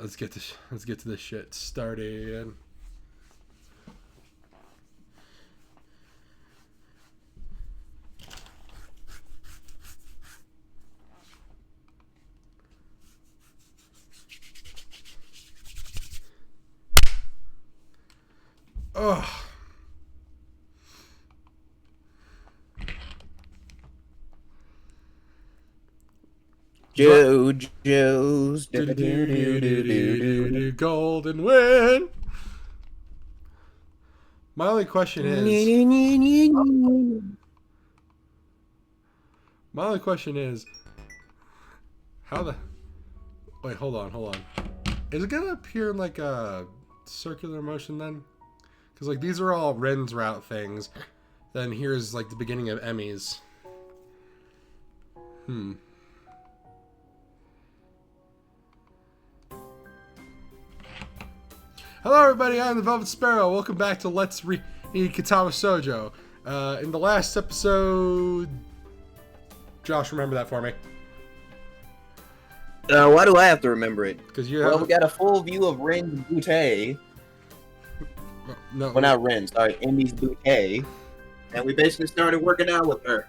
let's get to this shit started. Ugh. JoJo's golden win. My only question is, how the... Wait, hold on. Is it gonna appear in like a circular motion then? Because like these are all Ren's route things. Then here's like the beginning of Emi's. Hello everybody, I'm the Velvet Sparrow. Welcome back to Let's Read Katawa Shoujo. In the last episode... Josh, remember that for me. Why do I have to remember it? Because we got a full view of Ren's bouquet. No, well, not Ren, sorry, Emi's bouquet. And we basically started working out with her.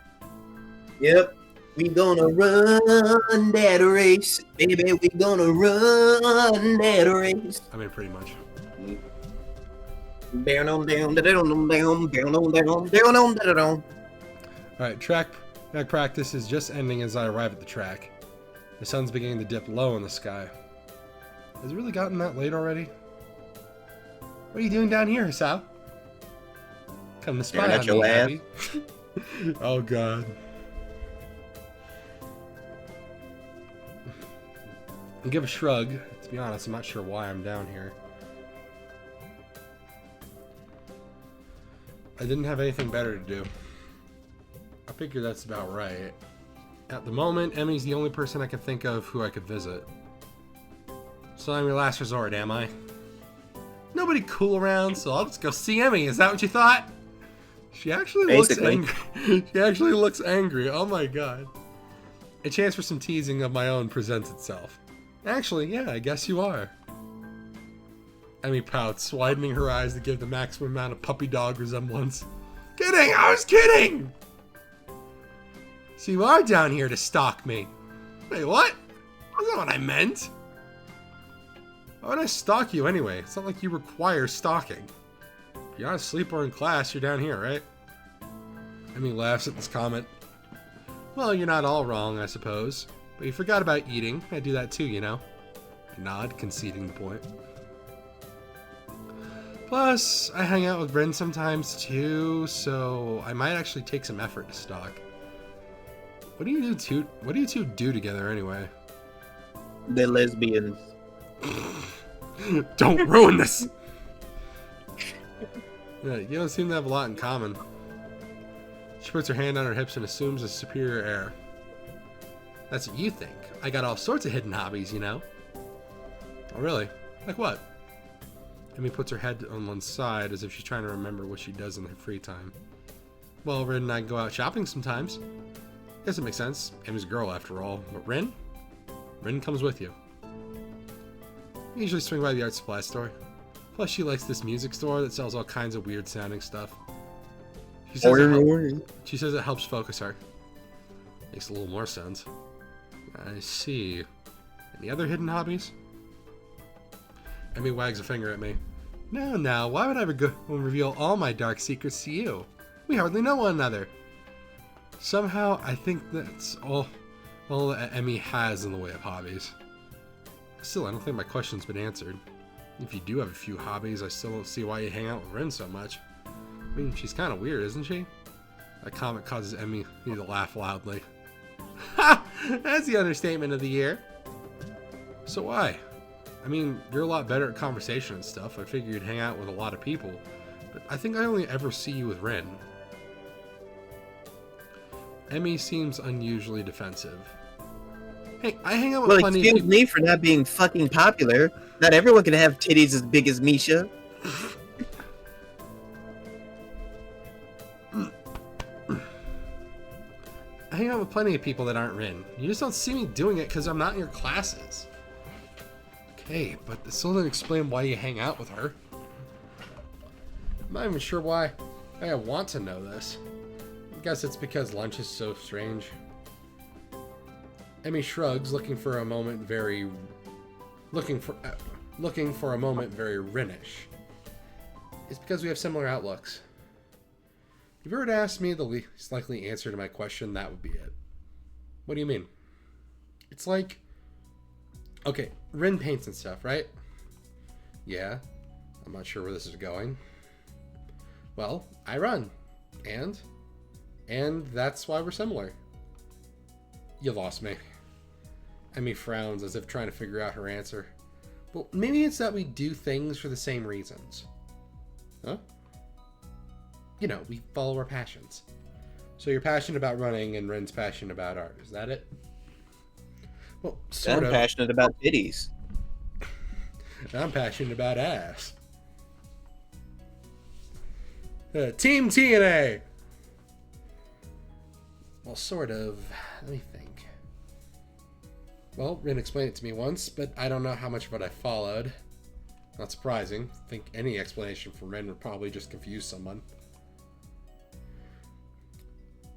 Yep. We gonna run that race. Baby, we gonna run that race. I mean, pretty much. Alright, track practice is just ending as I arrive at the track. The sun's beginning to dip low in the sky. Has it really gotten that late already? What are you doing down here, Hisao? Come to spy on me, Abby. Oh god. I give a shrug. To be honest, I'm not sure why I'm down here. I didn't have anything better to do. I figure that's about right. At the moment, Emi's the only person I can think of who I could visit. So I'm your last resort, am I? Nobody cool around, so I'll just go see Emi. Is that what you thought? She actually looks angry. She actually looks angry. Oh my god. A chance for some teasing of my own presents itself. Actually, yeah, I guess you are. Emi pouts, widening her eyes to give the maximum amount of puppy dog resemblance. Kidding! I was kidding! So you are down here to stalk me. Wait, what? That's not what I meant. Why would I stalk you anyway? It's not like you require stalking. If you're not asleep or in class, you're down here, right? Emi laughs at this comment. Well, you're not all wrong, I suppose. But you forgot about eating. I do that too, you know. I nod, conceding the point. Plus, I hang out with Ren sometimes too, so I might actually take some effort to stalk. What do you two do together anyway? They're lesbians. Don't ruin this! Yeah, you don't seem to have a lot in common. She puts her hand on her hips and assumes a superior air. That's what you think. I got all sorts of hidden hobbies, you know? Oh, really? Like what? Emi puts her head on one side as if she's trying to remember what she does in her free time. Well, Ren and I go out shopping sometimes. Guess it makes sense. Emi's a girl after all. But Ren? Ren comes with you. We usually swing by the art supply store. Plus, she likes this music store that sells all kinds of weird sounding stuff. She says it helps focus her. Makes a little more sense. I see. Any other hidden hobbies? Emi wags a finger at me. No, why would I reveal all my dark secrets to you? We hardly know one another. Somehow, I think that's all that Emi has in the way of hobbies. Still, I don't think my question's been answered. If you do have a few hobbies, I still don't see why you hang out with Ren so much. I mean, she's kind of weird, isn't she? That comment causes Emi to laugh loudly. Ha! That's the understatement of the year. So why? I mean, you're a lot better at conversation and stuff. I figured you'd hang out with a lot of people. But I think I only ever see you with Ren. Emi seems unusually defensive. Hey, I hang out with plenty of people. Well, excuse me for not being fucking popular. Not everyone can have titties as big as Misha. I hang out with plenty of people that aren't Rin. You just don't see me doing it because I'm not in your classes. Hey, but it still doesn't explain why you hang out with her. I'm not even sure why I want to know this. I guess it's because lunch is so strange. Emmy shrugs, looking for a moment very Rinish. It's because we have similar outlooks. If you were to ask me the least likely answer to my question, that would be it. What do you mean? It's like, okay, Rin paints and stuff, right? Yeah, I'm not sure where this is going. Well, I run, and that's why we're similar. You lost me. Emmy frowns as if trying to figure out her answer. Well, maybe it's that we do things for the same reasons. Huh? You know, we follow our passions. So you're passionate about running and Ren's passionate about art. Is that it? Well, sort of. I'm passionate about titties. I'm passionate about ass. Team TNA! Well, sort of. Let me think. Well, Rin explained it to me once, but I don't know how much of it I followed. Not surprising. I think any explanation from Rin would probably just confuse someone.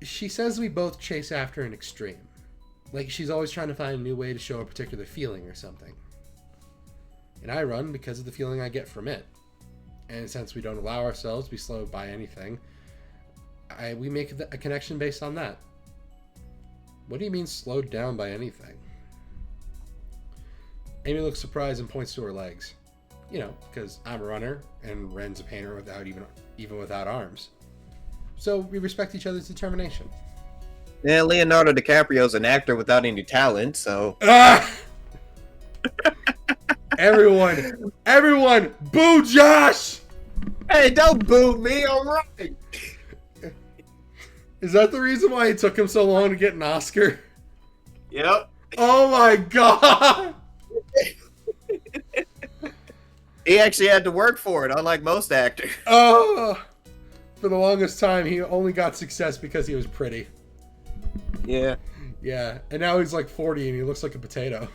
She says we both chase after an extreme. Like she's always trying to find a new way to show a particular feeling or something. And I run because of the feeling I get from it. And since we don't allow ourselves to be slowed by anything, we make a connection based on that. What do you mean slowed down by anything? Amy looks surprised and points to her legs. You know, because I'm a runner and Ren's a painter without even without arms. So we respect each other's determination. Yeah, Leonardo DiCaprio's an actor without any talent, so... Ah! Everyone, boo Josh! Hey, don't boo me, alright! Is that the reason why it took him so long to get an Oscar? Yep. Oh my god! He actually had to work for it, unlike most actors. Oh! For the longest time, he only got success because he was pretty. Yeah. Yeah, and now he's like 40 and he looks like a potato.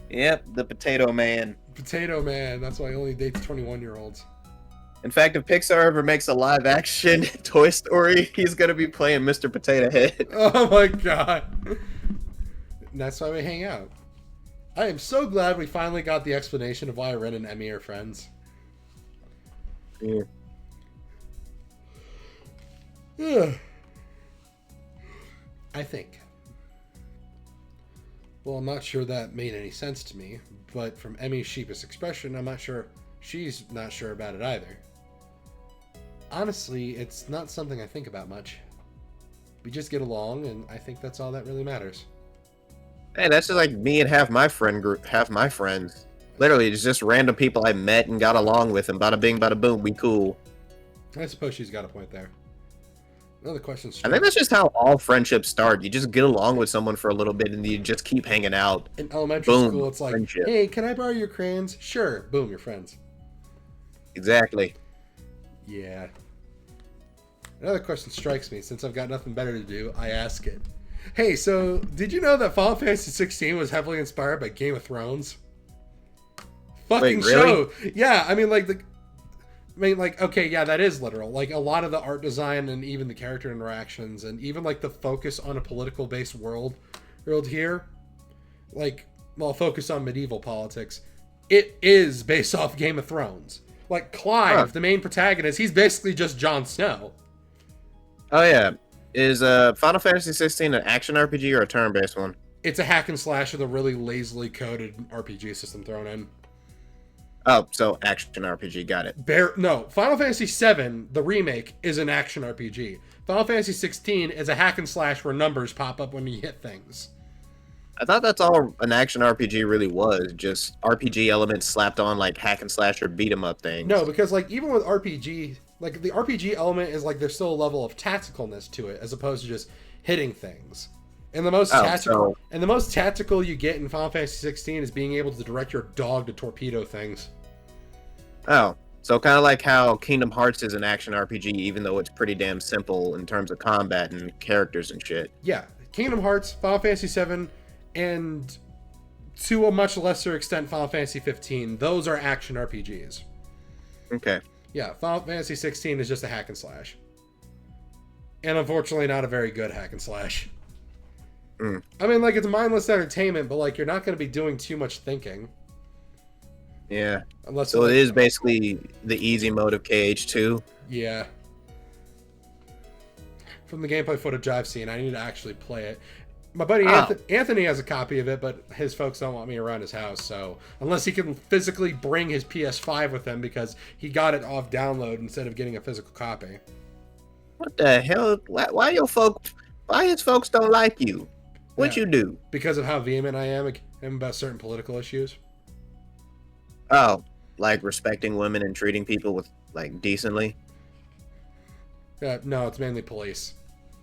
Yep, the Potato Man. Potato Man, that's why he only dates 21-year-olds. In fact, if Pixar ever makes a live-action Toy Story, he's gonna be playing Mr. Potato Head. Oh my god. And that's why we hang out. I am so glad we finally got the explanation of why Ren and Emmy are friends. Yeah. Yeah. I think. Well, I'm not sure that made any sense to me, but from Emmy's sheepish expression, I'm not sure she's not sure about it either. Honestly, it's not something I think about much. We just get along, and I think that's all that really matters. Hey, that's just like me and half my friend group, half my friends. Literally, it's just random people I met and got along with, and bada bing, bada boom, we cool. I suppose she's got a point there. Another question. I think that's just how all friendships start. You just get along with someone for a little bit, and you just keep hanging out. In elementary Boom, school, it's like, friendship. hey, can I borrow your crayons? Sure. Boom, you're friends. Exactly. Yeah. Another question strikes me. Since I've got nothing better to do, I ask it. Hey, so did you know that Final Fantasy 16 was heavily inspired by Game of Thrones? Fucking Wait, really? show. Yeah, I mean, okay, yeah, that is literal. Like, a lot of the art design and even the character interactions and even, like, the focus on a political-based world here, like, well, focus on medieval politics, it is based off Game of Thrones. Like, Clive, the main protagonist, he's basically just Jon Snow. Oh, yeah. Is Final Fantasy 16 an action RPG or a turn-based one? It's a hack and slash with a really lazily coded RPG system thrown in. Oh, so action RPG, got it. No, Final Fantasy VII, the remake, is an action RPG. Final Fantasy 16 is a hack and slash where numbers pop up when you hit things. I thought that's all an action RPG really was, just RPG elements slapped on like hack and slash or beat 'em up things. No, because like even with RPG, like the RPG element is like there's still a level of tacticalness to it as opposed to just hitting things. And the most tactical you get in Final Fantasy 16 is being able to direct your dog to torpedo things. Oh, so kind of like how Kingdom Hearts is an action RPG, even though it's pretty damn simple in terms of combat and characters and shit. Yeah, Kingdom Hearts, Final Fantasy 7, and to a much lesser extent, Final Fantasy 15. Those are action RPGs. Okay. Yeah, Final Fantasy 16 is just a hack and slash. And unfortunately, not a very good hack and slash. I mean, like, it's mindless entertainment, but, like, you're not going to be doing too much thinking. Yeah. Unless So it is basically the easy mode of KH2. Yeah. From the gameplay footage I've seen, I need to actually play it. My buddy Anthony has a copy of it, but his folks don't want me around his house, so unless he can physically bring his PS5 with him because he got it off download instead of getting a physical copy. What the hell? Why his folks don't like you? What you do? Because of how vehement I am about certain political issues. Oh, like respecting women and treating people with like decently? No, it's mainly police.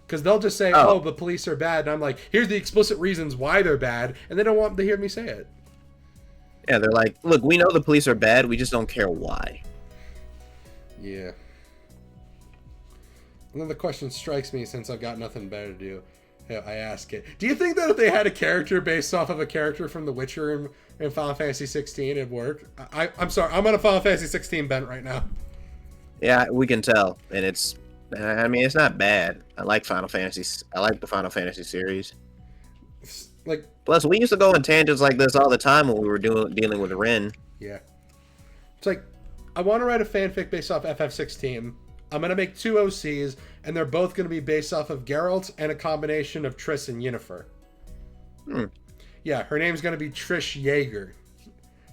Because they'll just say, oh, the police are bad. And I'm like, here's the explicit reasons why they're bad. And they don't want to hear me say it. Yeah, they're like, look, we know the police are bad. We just don't care why. Yeah. And then the question strikes me, since I've got nothing better to do. I ask it. Do you think that if they had a character based off of a character from The Witcher in Final Fantasy 16, it'd work? I'm sorry. I'm on a Final Fantasy 16 bent right now. Yeah, we can tell. And it's not bad. I like Final Fantasy. I like the Final Fantasy series. Like, plus, we used to go on tangents like this all the time when we were dealing with Ren. Yeah. It's like, I want to write a fanfic based off FF16. I'm going to make 2 OCs, and they're both going to be based off of Geralt and a combination of Triss and Yennefer. Yeah, her name's going to be Trish Yeager.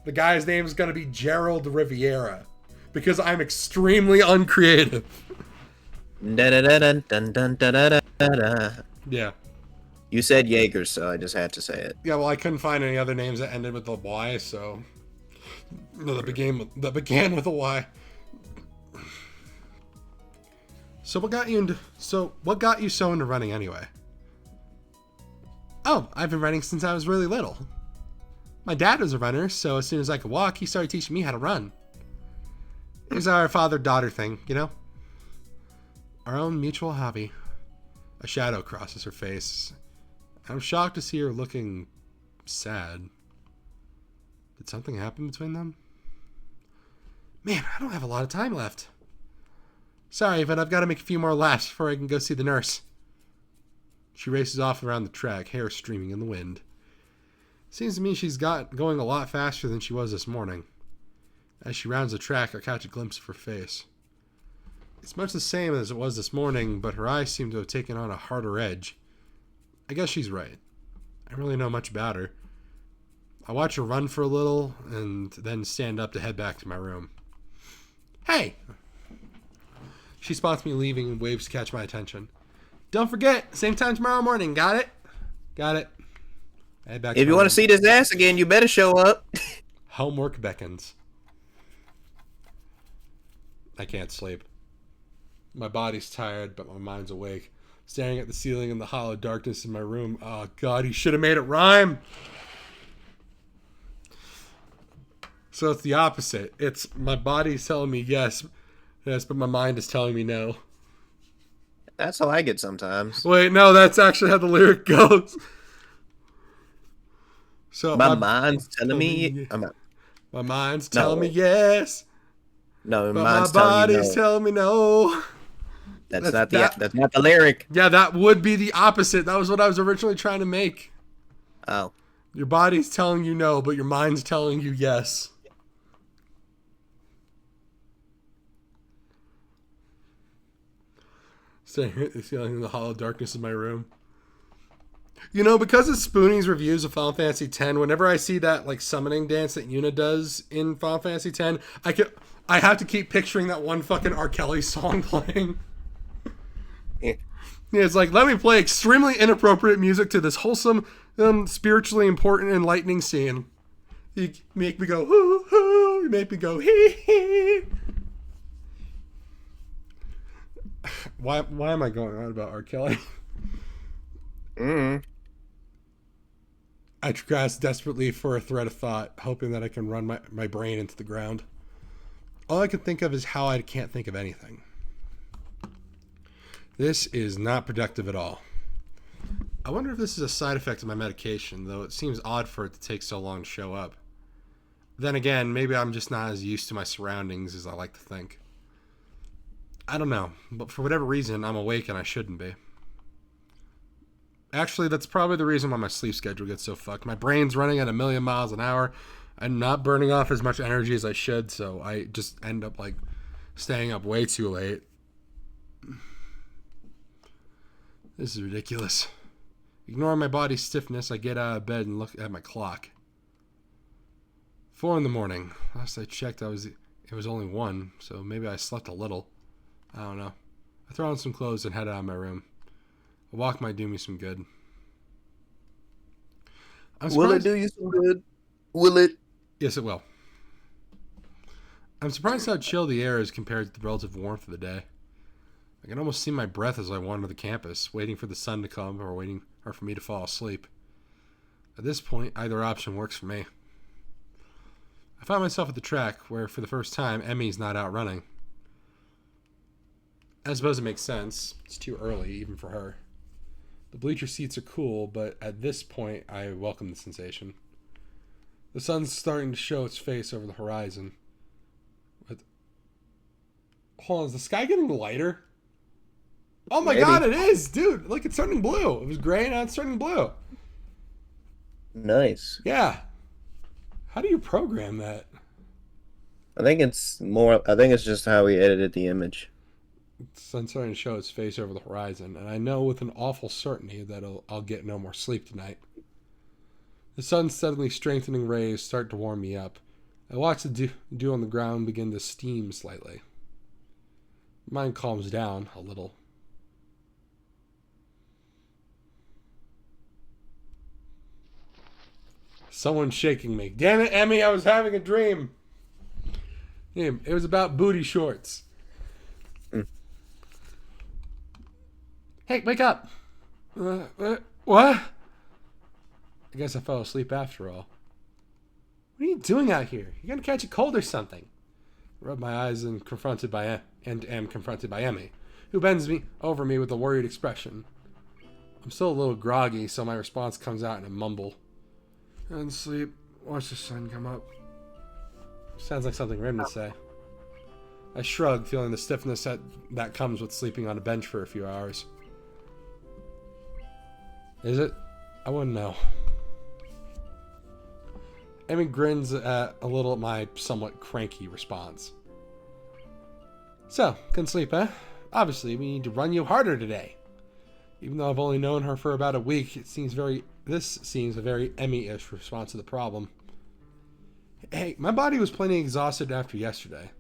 The guy's name is going to be Gerald Riviera. Because I'm extremely uncreative. Yeah. You said Jaeger, so I just had to say it. Yeah, well, I couldn't find any other names that ended with a Y, so... No, that began with a Y. So what got you so into running anyway? Oh, I've been running since I was really little. My dad was a runner, so as soon as I could walk, he started teaching me how to run. It was our father-daughter thing, you know? Our own mutual hobby. A shadow crosses her face. I'm shocked to see her looking sad. Did something happen between them? Man, I don't have a lot of time left. Sorry, but I've got to make a few more laps before I can go see the nurse. She races off around the track, hair streaming in the wind. Seems to me she's going a lot faster than she was this morning. As she rounds the track, I catch a glimpse of her face. It's much the same as it was this morning, but her eyes seem to have taken on a harder edge. I guess she's right. I don't really know much about her. I watch her run for a little, and then stand up to head back to my room. Hey! She spots me leaving and waves to catch my attention. Don't forget, same time tomorrow morning, got it? Got it. Head back if you want to see this ass again, you better show up. Homework beckons. I can't sleep. My body's tired, but my mind's awake. Staring at the ceiling in the hollow darkness in my room. Oh, God, he should have made it rhyme. So it's the opposite. It's my body's telling me yes, but my mind is telling me no. That's how I get sometimes. Wait, no, that's actually how the lyric goes. So my mind's telling me... My mind's telling me yes. No, but my body's telling me no. That's not the lyric. Yeah, that would be the opposite. That was what I was originally trying to make. Oh. Your body's telling you no, but your mind's telling you yes. Staring at the ceiling in the hollow darkness of my room. You know, because of Spoonie's reviews of Final Fantasy X, whenever I see that like summoning dance that Yuna does in Final Fantasy X, I have to keep picturing that one fucking R. Kelly song playing. Yeah, it's like, let me play extremely inappropriate music to this wholesome, spiritually important, enlightening scene. You make me go, hoo, hoo. You make me go, hee, hee. Why am I going on about R. Kelly? I grasp desperately for a thread of thought, hoping that I can run my brain into the ground. All I can think of is how I can't think of anything. This is not productive at all. I wonder if this is a side effect of my medication, though it seems odd for it to take so long to show up. Then again, maybe I'm just not as used to my surroundings as I like to think. I don't know, but for whatever reason, I'm awake and I shouldn't be. Actually, that's probably the reason why my sleep schedule gets so fucked. My brain's running at 1,000,000 miles an hour. I'm not burning off as much energy as I should, so I just end up, like, staying up way too late. This is ridiculous. Ignoring my body's stiffness, I get out of bed and look at my clock. 4 a.m. Last I checked, it was only 1, so maybe I slept a little. I don't know. I throw on some clothes and head out of my room. A walk might do me some good. Will it do you some good? Will it? Yes, it will. I'm surprised how chill the air is compared to the relative warmth of the day. I can almost see my breath as I wander the campus, waiting for the sun to come or for me to fall asleep. At this point, either option works for me. I find myself at the track where, for the first time, Emmy's not out running. I suppose it makes sense. It's too early, even for her. The bleacher seats are cool, but at this point, I welcome the sensation. The sun's starting to show its face over the horizon. Hold on, is the sky getting lighter? Oh my god, it is! Dude, look, it's turning blue. It was gray, now it's turning blue. Nice. Yeah. How do you program that? I think it's just how we edited the image. The sun's starting to show its face over the horizon, and I know with an awful certainty that I'll get no more sleep tonight. The sun's suddenly strengthening rays start to warm me up. I watch the dew on the ground begin to steam slightly. Mine calms down a little. Someone's shaking me. Damn it, Emmy, I was having a dream. Damn, it was about booty shorts. Hey, wake up. What? I guess I fell asleep after all. What are you doing out here? You're going to catch a cold or something. I rub my eyes and am confronted by Emmy, who bends over me with a worried expression. I'm still a little groggy, so my response comes out in a mumble. And sleep. Watch the sun come up. Sounds like something Rim would say. I shrug, feeling the stiffness that comes with sleeping on a bench for a few hours. Is it? I wouldn't know. Emmy grins a little at my somewhat cranky response. So, couldn't sleep, eh? Obviously, we need to run you harder today. Even though I've only known her for about a week, this seems a very Emmy-ish response to the problem. Hey, my body was plenty exhausted after yesterday.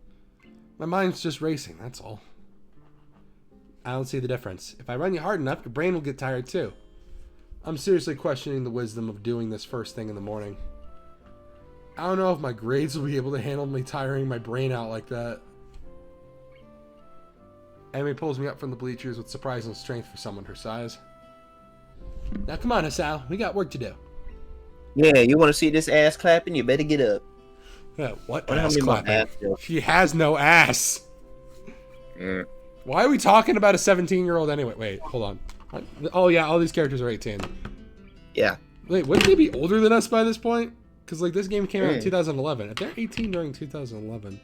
My mind's just racing, that's all. I don't see the difference. If I run you hard enough, your brain will get tired too. I'm seriously questioning the wisdom of doing this first thing in the morning. I don't know if my grades will be able to handle me tiring my brain out like that. Emmy pulls me up from the bleachers with surprising strength for someone her size. Now come on, Hisao. We got work to do. Yeah, you want to see this ass clapping? You better get up. Yeah, what ass clapping? She has no ass. Why are we talking about a 17-year-old anyway? Wait, hold on. Oh yeah, all these characters are 18. Yeah. Wait, wouldn't they be older than us by this point? Because like this game came out in 2011. If they're 18 during 2011,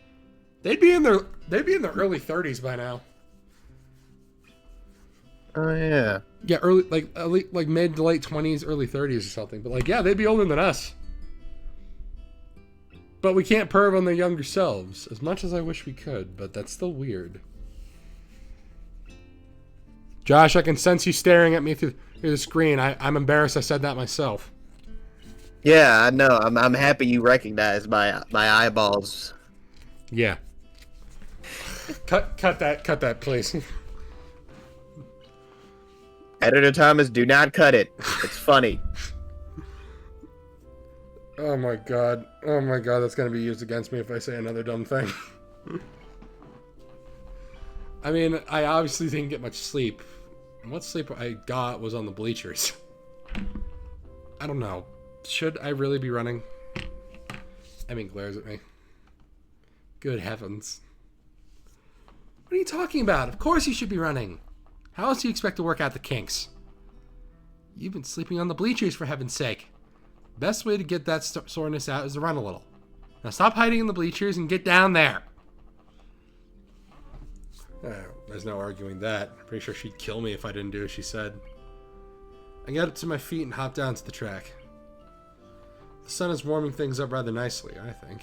they'd be in their early 30s by now. Oh yeah. Yeah, early like mid to late 20s, early 30s or something. But like, yeah, they'd be older than us. But we can't perv on their younger selves, as much as I wish we could. But that's still weird. Josh, I can sense you staring at me through the screen. I'm embarrassed I said that myself. Yeah, I know. I'm happy you recognize my eyeballs. Yeah. Cut that, please. Editor Thomas, do not cut it. It's funny. Oh my god, that's gonna be used against me if I say another dumb thing. I mean, I obviously didn't get much sleep. What sleep I got was on the bleachers. I don't know. Should I really be running? Emmy glares at me. Good heavens. What are you talking about? Of course you should be running. How else do you expect to work out the kinks? You've been sleeping on the bleachers, for heaven's sake. Best way to get that soreness out is to run a little. Now stop hiding in the bleachers and get down there. There's no arguing that. I'm pretty sure she'd kill me if I didn't do as she said. I got up to my feet and hopped down to the track. The sun is warming things up rather nicely, I think.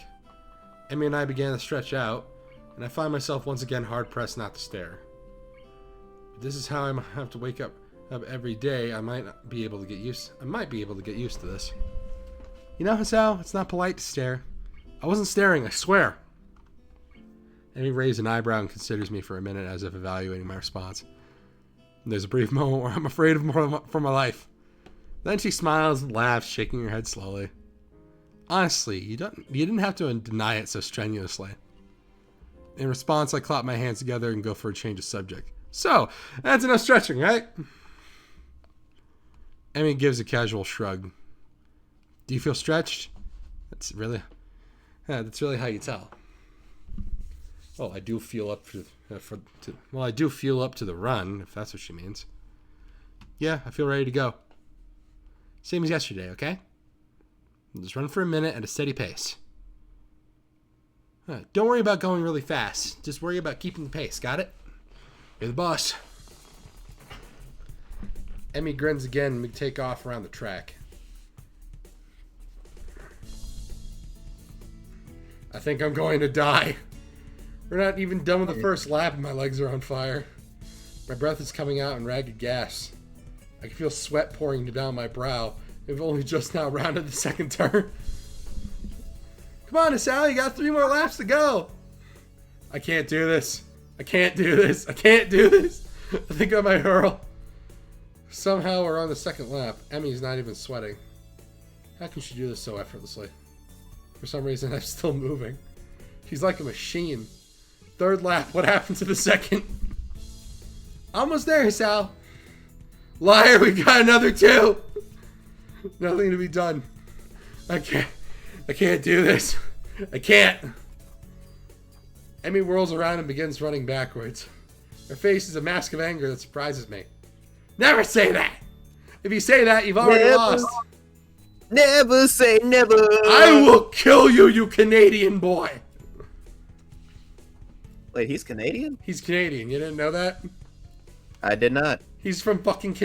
Emmy and I began to stretch out, and I find myself once again hard-pressed not to stare. But this is how I have to wake up every day. I might be able to get used to this. You know, Hisao, it's not polite to stare. I wasn't staring, I swear. Emmy raised an eyebrow and considers me for a minute as if evaluating my response. And there's a brief moment where I'm afraid for my life. Then she smiles and laughs, shaking her head slowly. Honestly, you didn't have to deny it so strenuously. In response, I clap my hands together and go for a change of subject. So, that's enough stretching, right? Emmy gives a casual shrug. Do you feel stretched? That's really how you tell. Well, I do feel up I do feel up to the run, if that's what she means. Yeah, I feel ready to go. Same as yesterday, okay? Just run for a minute at a steady pace. Don't worry about going really fast. Just worry about keeping the pace, got it? You're the boss. Emmy grins again and we take off around the track. I think I'm going to die. We're not even done with the first lap and my legs are on fire. My breath is coming out in ragged gas. I can feel sweat pouring down my brow. We've only just now rounded the second turn. Come on, Hisao, you got 3 more laps to go. I can't do this. I can't do this. I can't do this. I think I might hurl. Somehow we're on the second lap. Emmy's not even sweating. How can she do this so effortlessly? For some reason, I'm still moving. She's like a machine. Third lap, what happened to the second? Almost there, Hisao. Liar, we got another 2. Nothing to be done. I can't do this. I can't. Emmy whirls around and begins running backwards. Her face is a mask of anger that surprises me. Never say that! If you say that, you've already lost. Never say never. I will kill you, you Canadian boy. Wait, he's Canadian? He's Canadian. You didn't know that? I did not. He's from fucking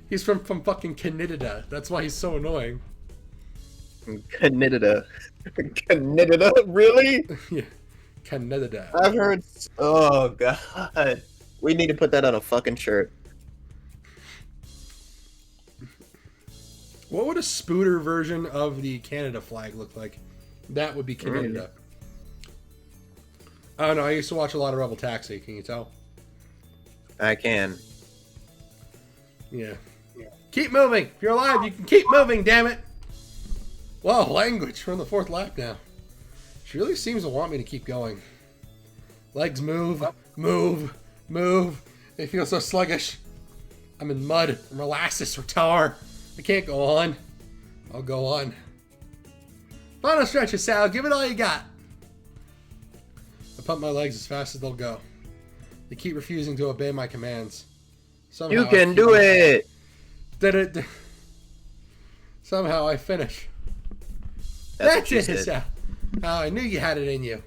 He's from fucking Canada. That's why he's so annoying. Canada. Canada? Really? Yeah. Canada. I've heard... Oh, God. We need to put that on a fucking shirt. What would a spooter version of the Canada flag look like? That would be Canada. I don't know. I used to watch a lot of Rebel Taxi. Can you tell? I can. Yeah. Keep moving. If you're alive, you can keep moving, damn it. Wow, language. We're on the 4th lap now. She really seems to want me to keep going. Legs move, move, move. They feel so sluggish. I'm in mud, molasses, or tar. I can't go on. I'll go on. Final stretch, Hisao. Give it all you got. I pump my legs as fast as they'll go. They keep refusing to obey my commands. Somehow you can do it! Somehow I finish. That's it, Hisao. Oh, I knew you had it in you.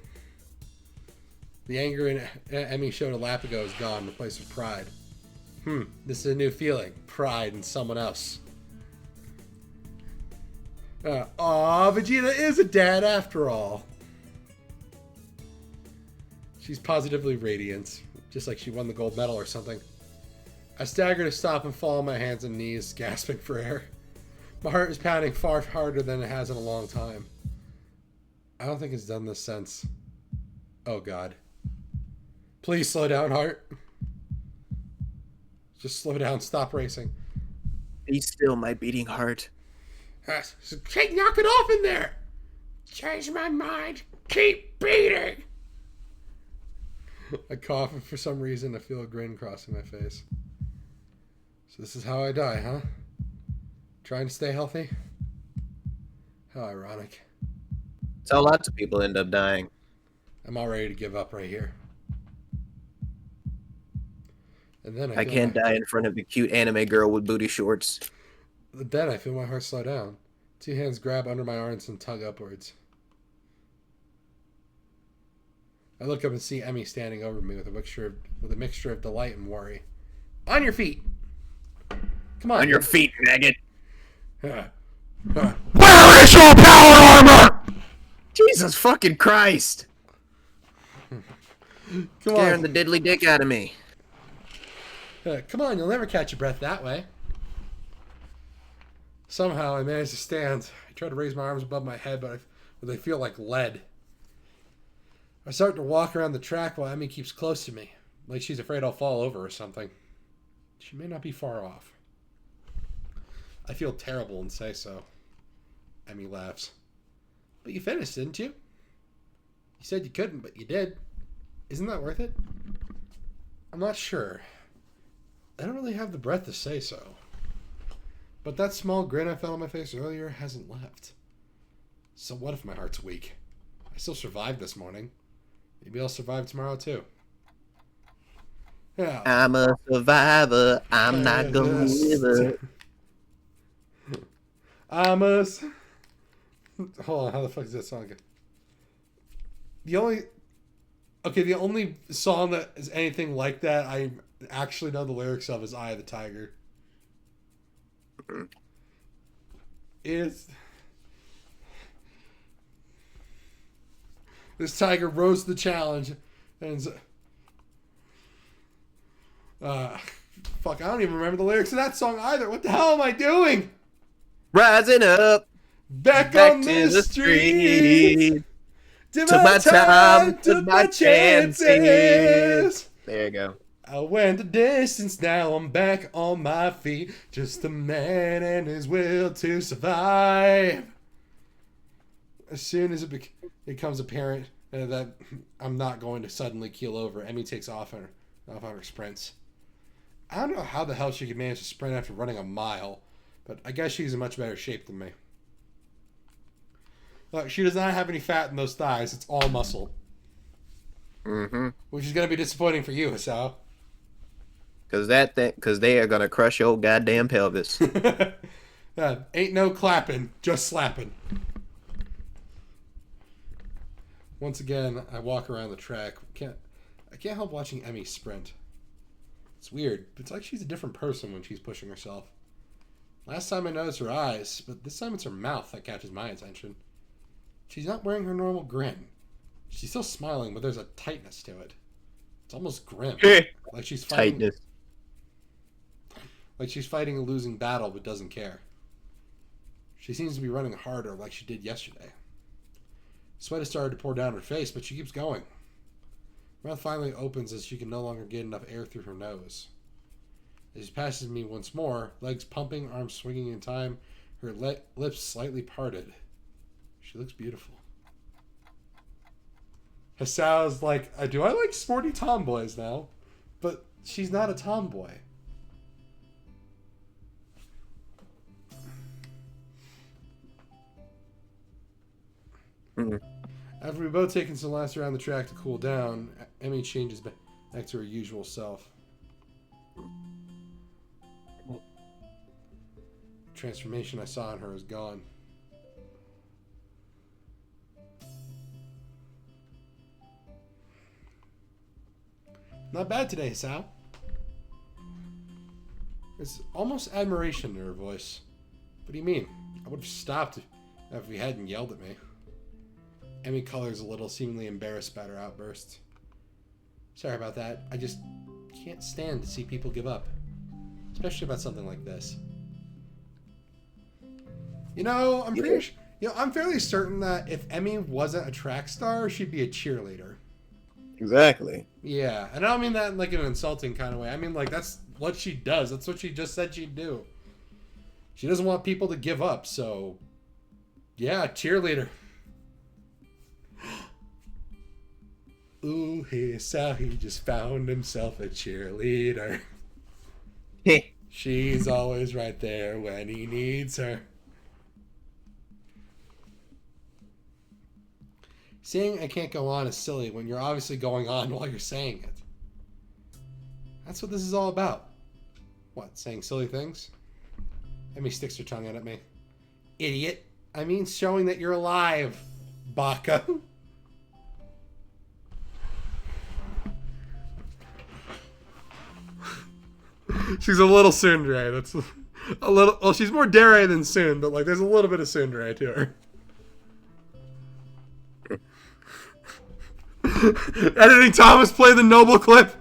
The anger in Emmy showed a lap ago is gone, replaced with pride. This is a new feeling. Pride in someone else. Vegeta is a dad after all. She's positively radiant, just like she won the gold medal or something. I stagger to stop and fall on my hands and knees, gasping for air. My heart is pounding far harder than it has in a long time. I don't think it's done this since. Oh, God. Please slow down, heart. Just slow down. Stop racing. Be still, my beating heart. Hey, knock it off in there. Change my mind. Keep beating. I cough, and for some reason, I feel a grin crossing my face. So this is how I die, huh? Trying to stay healthy? How ironic. It's how lots of people end up dying. I'm all ready to give up right here. And then I can't die in front of a cute anime girl with booty shorts. Then I feel my heart slow down. 2 hands grab under my arms and tug upwards. I look up and see Emmy standing over me with a mixture of delight and worry. On your feet! Come on. On your feet, maggot! Where is your power armor? Jesus fucking Christ! Scaring the diddly dick out of me. Come on, you'll never catch your breath that way. Somehow I manage to stand. I try to raise my arms above my head, but they feel like lead. I start to walk around the track while Emmy keeps close to me, like she's afraid I'll fall over or something. She may not be far off. I feel terrible and say so. Emmy laughs. But you finished, didn't you? You said you couldn't, but you did. Isn't that worth it? I'm not sure. I don't really have the breath to say so. But that small grin I felt on my face earlier hasn't left. So what if my heart's weak? I still survived this morning. Maybe I'll survive tomorrow too. Yeah. I'm a survivor. I'm not gonna give up. Hold on, how the fuck is that song? The only song that is anything like that I actually know the lyrics of is Eye of the Tiger. This tiger rose to the challenge and fuck, I don't even remember the lyrics of that song either. What the hell am I doing? Rising up, back on the street. Took my time, took my chances. There you go. I went the distance, now I'm back on my feet. Just a man and his will to survive. As soon as it becomes apparent that I'm not going to suddenly keel over, Emmy takes off on her sprints. I don't know how the hell she could manage to sprint after running a mile, but I guess she's in much better shape than me. Look, she does not have any fat in those thighs. It's all muscle. Mm-hmm. Which is going to be disappointing for you, Hisao. Because they are going to crush your goddamn pelvis. Ain't no clapping, just slapping. Once again, I walk around the track. I can't help watching Emmy sprint. It's weird. It's like she's a different person when she's pushing herself. Last time I noticed her eyes, but this time it's her mouth that catches my attention. She's not wearing her normal grin. She's still smiling, but there's a tightness to it. It's almost grim. Like she's fighting. Tightness. Like she's fighting a losing battle but doesn't care. She seems to be running harder like she did yesterday. Sweat has started to pour down her face, but she keeps going. Her mouth finally opens as she can no longer get enough air through her nose. As she passes me once more, legs pumping, arms swinging in time, her lips slightly parted. She looks beautiful. Hisao's like, do I like sporty tomboys now? But she's not a tomboy. Mm-hmm. After we both taken some laps around the track to cool down, Emmy changes back to her usual self. Transformation I saw in her is gone. Not bad today, Hisao. There's almost admiration in her voice. What do you mean? I would have stopped if you hadn't yelled at me. Emmy colors a little, seemingly embarrassed about her outburst. Sorry about that. I just can't stand to see people give up. Especially about something like this. You know, I'm fairly certain that if Emmy wasn't a track star, she'd be a cheerleader. Exactly. Yeah, and I don't mean that in like an insulting kind of way. I mean like that's what she does. That's what she just said she'd do. She doesn't want people to give up, so yeah, cheerleader. Ooh, Hisao, he just found himself a cheerleader. She's always right there when he needs her. Saying I can't go on is silly when you're obviously going on while you're saying it. That's what this is all about. What, saying silly things? Emmy sticks her tongue out at me. Idiot. I mean showing that you're alive, Baka. She's a little tsundere. That's a little... Well, she's more dere than Tsun, but like there's a little bit of tsundere to her. Editing Thomas, play the Noble clip.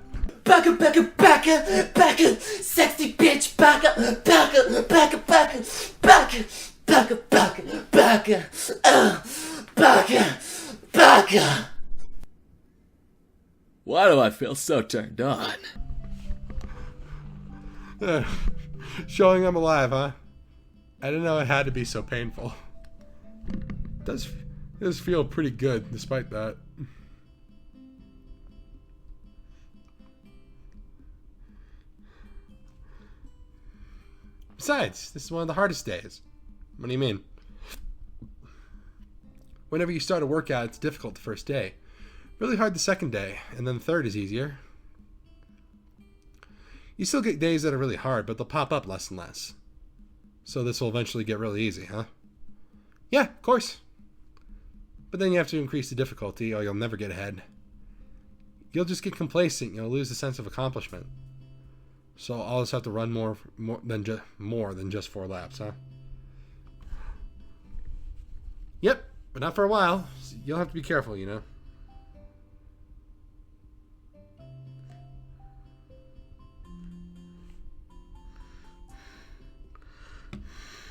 Baka, baka, baka, baka, sexy bitch, baka, baka, baka, baka, baka, baka, baka, baka, baka, baka. Why do I feel so turned on? Showing I'm alive, huh? I didn't know it had to be so painful. It does feel pretty good despite that. Besides, this is one of the hardest days. What do you mean? Whenever you start a workout, it's difficult the first day. Really hard the second day, and then the third is easier. You still get days that are really hard, but they'll pop up less and less. So this will eventually get really easy, huh? Yeah, of course. But then you have to increase the difficulty, or you'll never get ahead. You'll just get complacent, you'll lose the sense of accomplishment. So I'll just have to run more than just 4 laps, huh? Yep, but not for a while. You'll have to be careful, you know.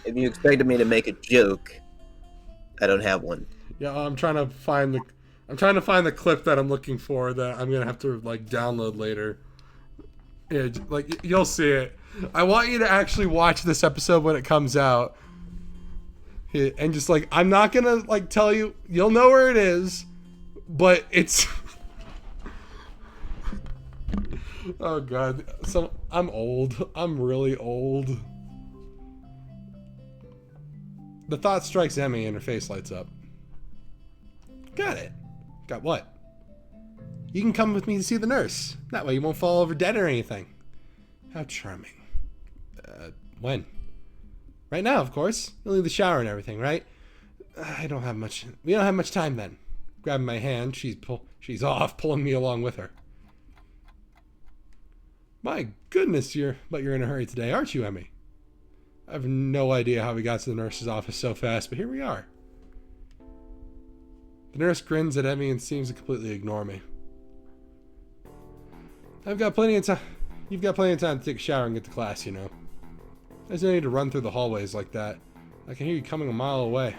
If you expected me to make a joke, I don't have one. Yeah, I'm trying to find the clip that I'm looking for that I'm gonna have to like download later. Yeah, like you'll see it. I want you to actually watch this episode when it comes out, and just like I'm not gonna like tell you. You'll know where it is, but it's. Oh god, so I'm old. I'm really old. The thought strikes Emmy and her face lights up. Got it. Got what? You can come with me to see the nurse. That way you won't fall over dead or anything. How charming. When? Right now, of course. You'll need the shower and everything, right? We don't have much time then. Grabbing my hand, she's off, pulling me along with her. My goodness, you're in a hurry today, aren't you, Emmy? I have no idea how we got to the nurse's office so fast, but here we are. The nurse grins at Emmy and seems to completely ignore me. You've got plenty of time to take a shower and get to class, you know. There's no need to run through the hallways like that. I can hear you coming a mile away.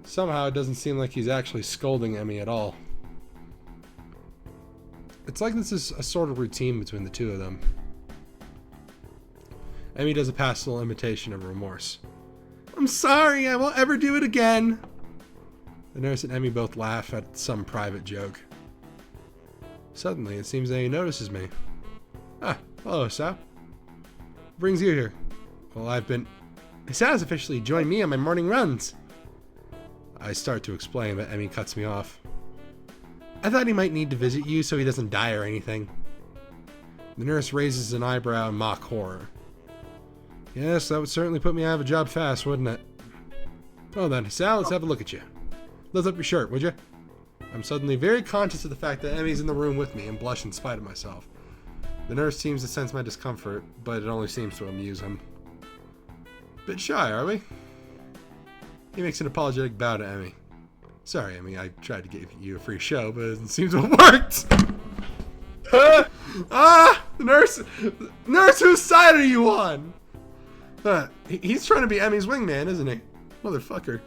Somehow it doesn't seem like he's actually scolding Emmy at all. It's like this is a sort of routine between the two of them. Emmy does a pastoral imitation of remorse. I'm sorry, I won't ever do it again. The nurse and Emmy both laugh at some private joke. Suddenly, it seems that he notices me. Ah, hello, Hisao. What brings you here? Well, Hisao's officially joined me on my morning runs. I start to explain, but Emmy cuts me off. I thought he might need to visit you so he doesn't die or anything. The nurse raises an eyebrow in mock horror. Yes, that would certainly put me out of a job fast, wouldn't it? Well then, Hisao, let's have a look at you. Lift up your shirt, would you? I'm suddenly very conscious of the fact that Emmy's in the room with me and blush in spite of myself. The nurse seems to sense my discomfort, but it only seems to amuse him. Bit shy, are we? He makes an apologetic bow to Emmy. Sorry, Emmy, I tried to give you a free show, but it seems to have worked! The nurse, whose side are you on? He's trying to be Emmy's wingman, isn't he? Motherfucker.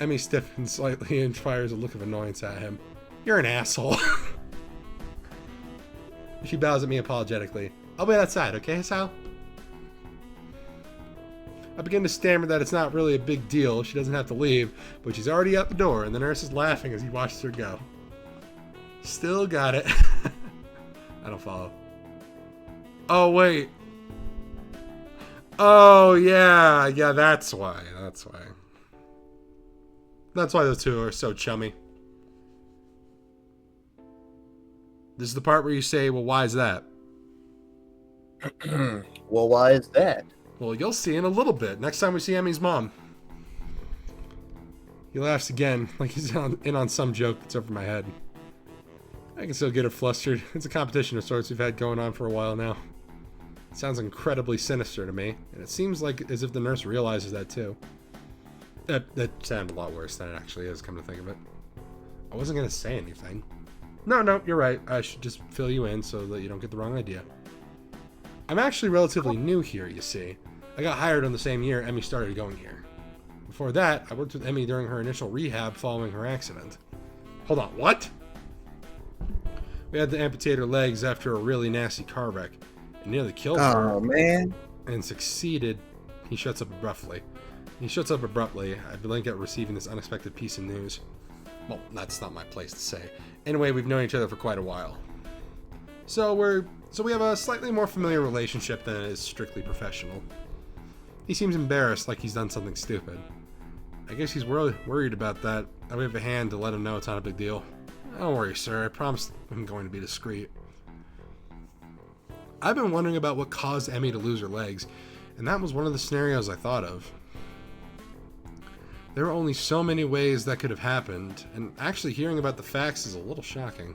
Emmy stiffens slightly and fires a look of annoyance at him. You're an asshole. She bows at me apologetically. I'll wait outside, okay, Hisao? I begin to stammer that it's not really a big deal. She doesn't have to leave, but she's already out the door, and the nurse is laughing as he watches her go. Still got it. I don't follow. Oh, wait. Oh, yeah, that's why. That's why the two are so chummy. This is the part where you say, well, why is that? Well, why is that? Well, you'll see in a little bit. Next time we see Emi's mom. He laughs again, like he's in on some joke that's over my head. I can still get her flustered. It's a competition of sorts we've had going on for a while now. It sounds incredibly sinister to me, and it seems like as if the nurse realizes that too. That sounded a lot worse than it actually is, come to think of it. I wasn't going to say anything. No, you're right. I should just fill you in so that you don't get the wrong idea. I'm actually relatively new here, you see. I got hired on the same year Emi started going here. Before that, I worked with Emi during her initial rehab following her accident. Hold on, what? We had to amputate her legs after a really nasty car wreck. And nearly killed her. Oh, man. And succeeded. He shuts up abruptly. I blink at receiving this unexpected piece of news. Well, that's not my place to say. Anyway, we've known each other for quite a while. So we have a slightly more familiar relationship than is strictly professional. He seems embarrassed, like he's done something stupid. I guess he's worried about that. I wave a hand to let him know it's not a big deal. Don't worry, sir. I promise I'm going to be discreet. I've been wondering about what caused Emi to lose her legs, and that was one of the scenarios I thought of. There were only so many ways that could have happened, and actually hearing about the facts is a little shocking.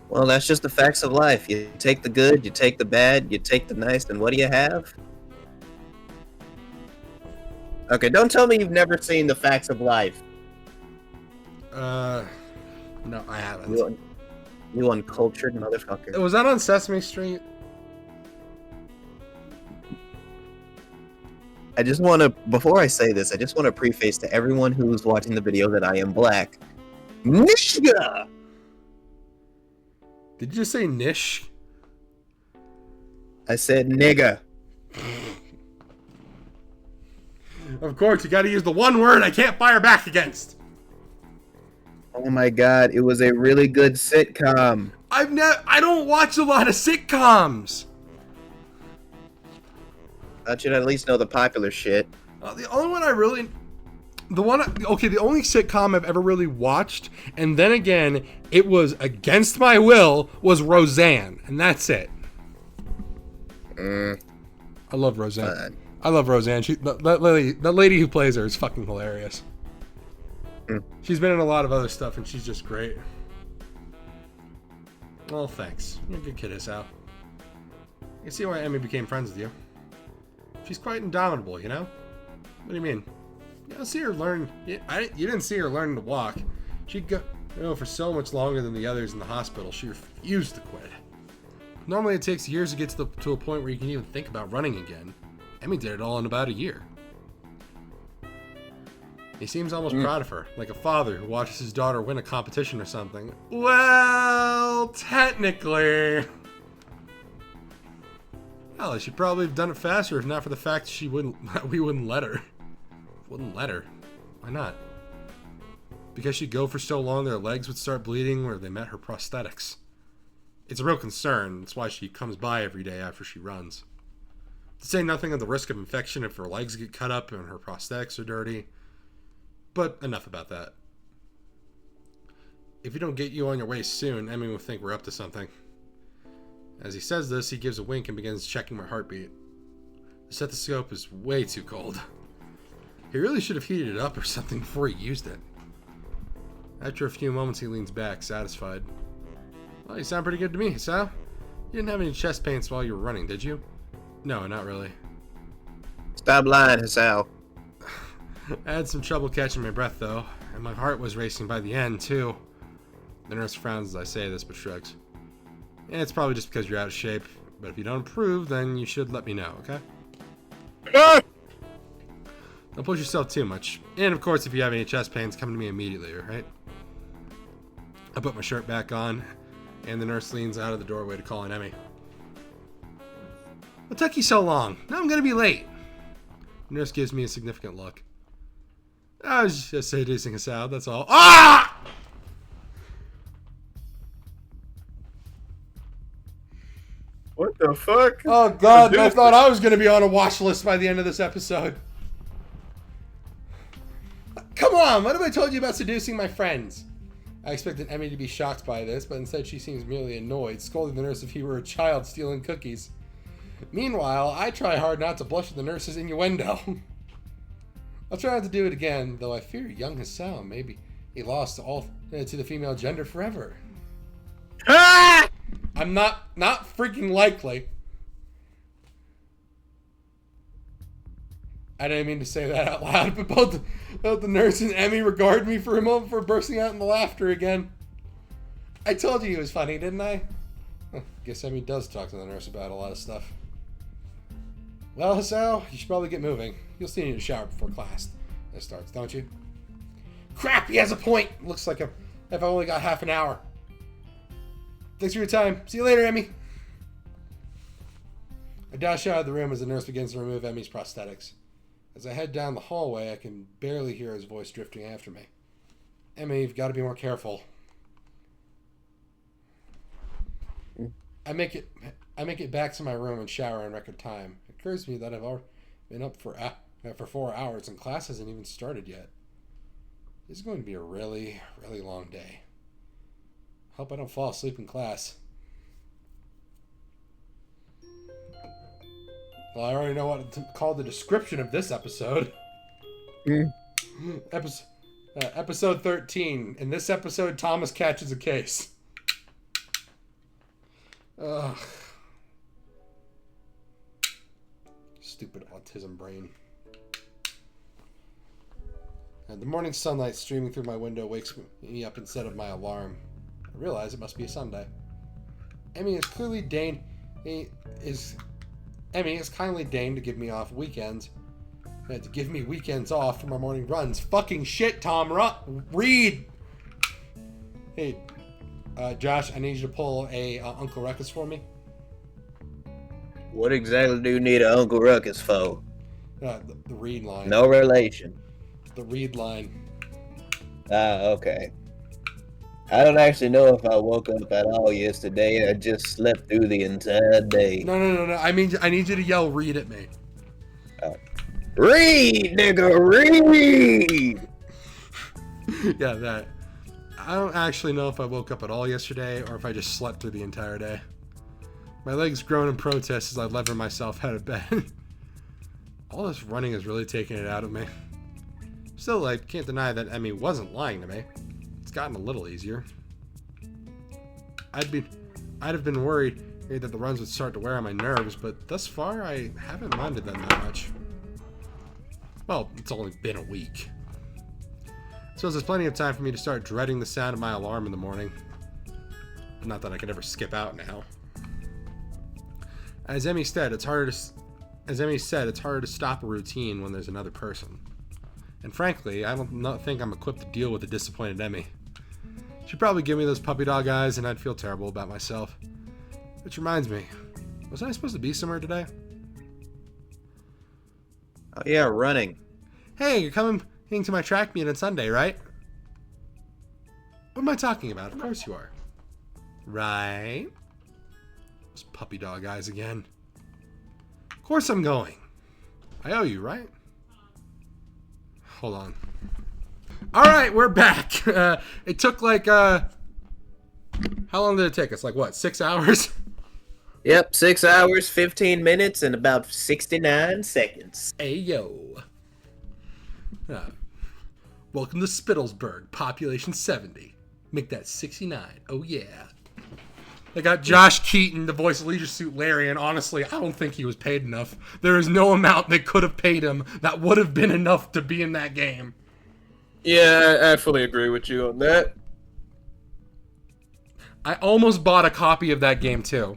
Well, that's just the facts of life. You take the good, you take the bad, you take the nice, and what do you have? Okay, don't tell me you've never seen The Facts of Life. No, I haven't. You uncultured motherfucker. Was that on Sesame Street? I just want to, before I say this, I just want to preface to everyone who's watching the video that I am black. Misha! Did you just say nish? I said nigga. Of course, you gotta use the one word I can't fire back against. Oh my god, it was a really good sitcom. I don't watch a lot of sitcoms. I should at least know the popular shit. The only one the only sitcom I've ever really watched, and then again, it was against my will, was Roseanne, and that's it. I love Roseanne. I love Roseanne. The lady who plays her is fucking hilarious. She's been in a lot of other stuff, and she's just great. Well, thanks. You're a good kid, Hisao. I can see why Emi became friends with you. She's quite indomitable, you know? What do you mean? You don't see her learn. You didn't see her learning to walk. She'd go, for so much longer than the others in the hospital. She refused to quit. Normally, it takes years to get to a point where you can even think about running again. Emi did it all in about a year. He seems almost proud of her, like a father who watches his daughter win a competition or something. Well, technically. Hell, she'd probably have done it faster if not for the fact that we wouldn't let her. Wouldn't let her. Why not? Because she'd go for so long their legs would start bleeding where they met her prosthetics. It's a real concern. That's why she comes by every day after she runs. To say nothing of the risk of infection if her legs get cut up and her prosthetics are dirty. But enough about that. If we don't get you on your way soon, Emi will think we're up to something. As he says this, he gives a wink and begins checking my heartbeat. The stethoscope is way too cold. He really should have heated it up or something before he used it. After a few moments, he leans back, satisfied. Well, you sound pretty good to me, Hisao. You didn't have any chest pains while you were running, did you? No, not really. Stop lying, Hisao. I had some trouble catching my breath, though, and my heart was racing by the end, too. The nurse frowns as I say this, but shrugs. Yeah, it's probably just because you're out of shape, but if you don't improve, then you should let me know, okay? Don't push yourself too much. And, of course, if you have any chest pains, come to me immediately, alright? I put my shirt back on, and the nurse leans out of the doorway to call on Emi. What took you so long? Now I'm gonna be late. The nurse gives me a significant look. I was just seducing Hisao, that's all. Ah! What the fuck? Oh god, I thought I was gonna be on a watch list by the end of this episode. Come on, what have I told you about seducing my friends? I expected Emi to be shocked by this, but instead she seems merely annoyed, scolding the nurse if he were a child stealing cookies. Meanwhile, I try hard not to blush at the nurse's innuendo. I'll try not to do it again, though I fear young Hisao maybe he lost to the female gender forever. Ah! I'm not freaking likely. I didn't mean to say that out loud, but both the nurse and Emmy regard me for a moment for bursting out in the laughter again. I told you he was funny, didn't I? Guess Emmy does talk to the nurse about a lot of stuff. Well, Hisao, you should probably get moving. You'll still need to shower before class starts, don't you? Crap, he has a point! Looks like I've only got half an hour. Thanks for your time. See you later, Emmy. I dash out of the room as the nurse begins to remove Emmy's prosthetics. As I head down the hallway, I can barely hear his voice drifting after me. Emmy, you've got to be more careful. I make it back to my room and shower in record time. It occurs to me that I've already been up for 4 hours and class hasn't even started yet. This is going to be a really, really long day. Hope I don't fall asleep in class. Well, I already know what to call the description of this episode. Episode 13. In this episode, Thomas catches a case. Ugh. Stupid autism brain. And the morning sunlight streaming through my window wakes me up instead of my alarm. I realize it must be a Sunday. Emmy has kindly deigned to give me off weekends. To give me weekends off for my morning runs. Fucking shit, Tom. Read! Hey, Josh, I need you to pull a Uncle Ruckus for me. What exactly do you need an Uncle Ruckus for? The read line. No relation. The read line. Ah, okay. I don't actually know if I woke up at all yesterday. I just slept through the entire day. No. I mean, I need you to yell read at me. Read, nigga, read! Yeah, that. I don't actually know if I woke up at all yesterday or if I just slept through the entire day. My legs groan in protest as I lever myself out of bed. All this running is really taking it out of me. Still, I can't deny that Emmy wasn't lying to me. It's gotten a little easier. I'd have been worried that the runs would start to wear on my nerves, but thus far I haven't minded them that much. Well, it's only been a week. So there's plenty of time for me to start dreading the sound of my alarm in the morning. Not that I could ever skip out now. As Emmy said, it's harder to stop a routine when there's another person. And frankly, I don't think I'm equipped to deal with a disappointed Emmy. She'd probably give me those puppy dog eyes and I'd feel terrible about myself. Which reminds me, was I supposed to be somewhere today? Oh yeah, running. Hey, you're coming to my track meet on Sunday, right? What am I talking about? Of course you are. Right? Those puppy dog eyes again. Of course I'm going. I owe you, right? Hold on. Alright, we're back. It took like, how long did it take us? Like what, 6 hours? Yep, 6 hours, 15 minutes, and about 69 seconds. Ayo. Welcome to Spittlesburg, population 70. Make that 69. Oh yeah. They got Josh Keaton to voice Leisure Suit Larry, and honestly, I don't think he was paid enough. There is no amount they could have paid him that would have been enough to be in that game. Yeah, I fully agree with you on that. I almost bought a copy of that game too.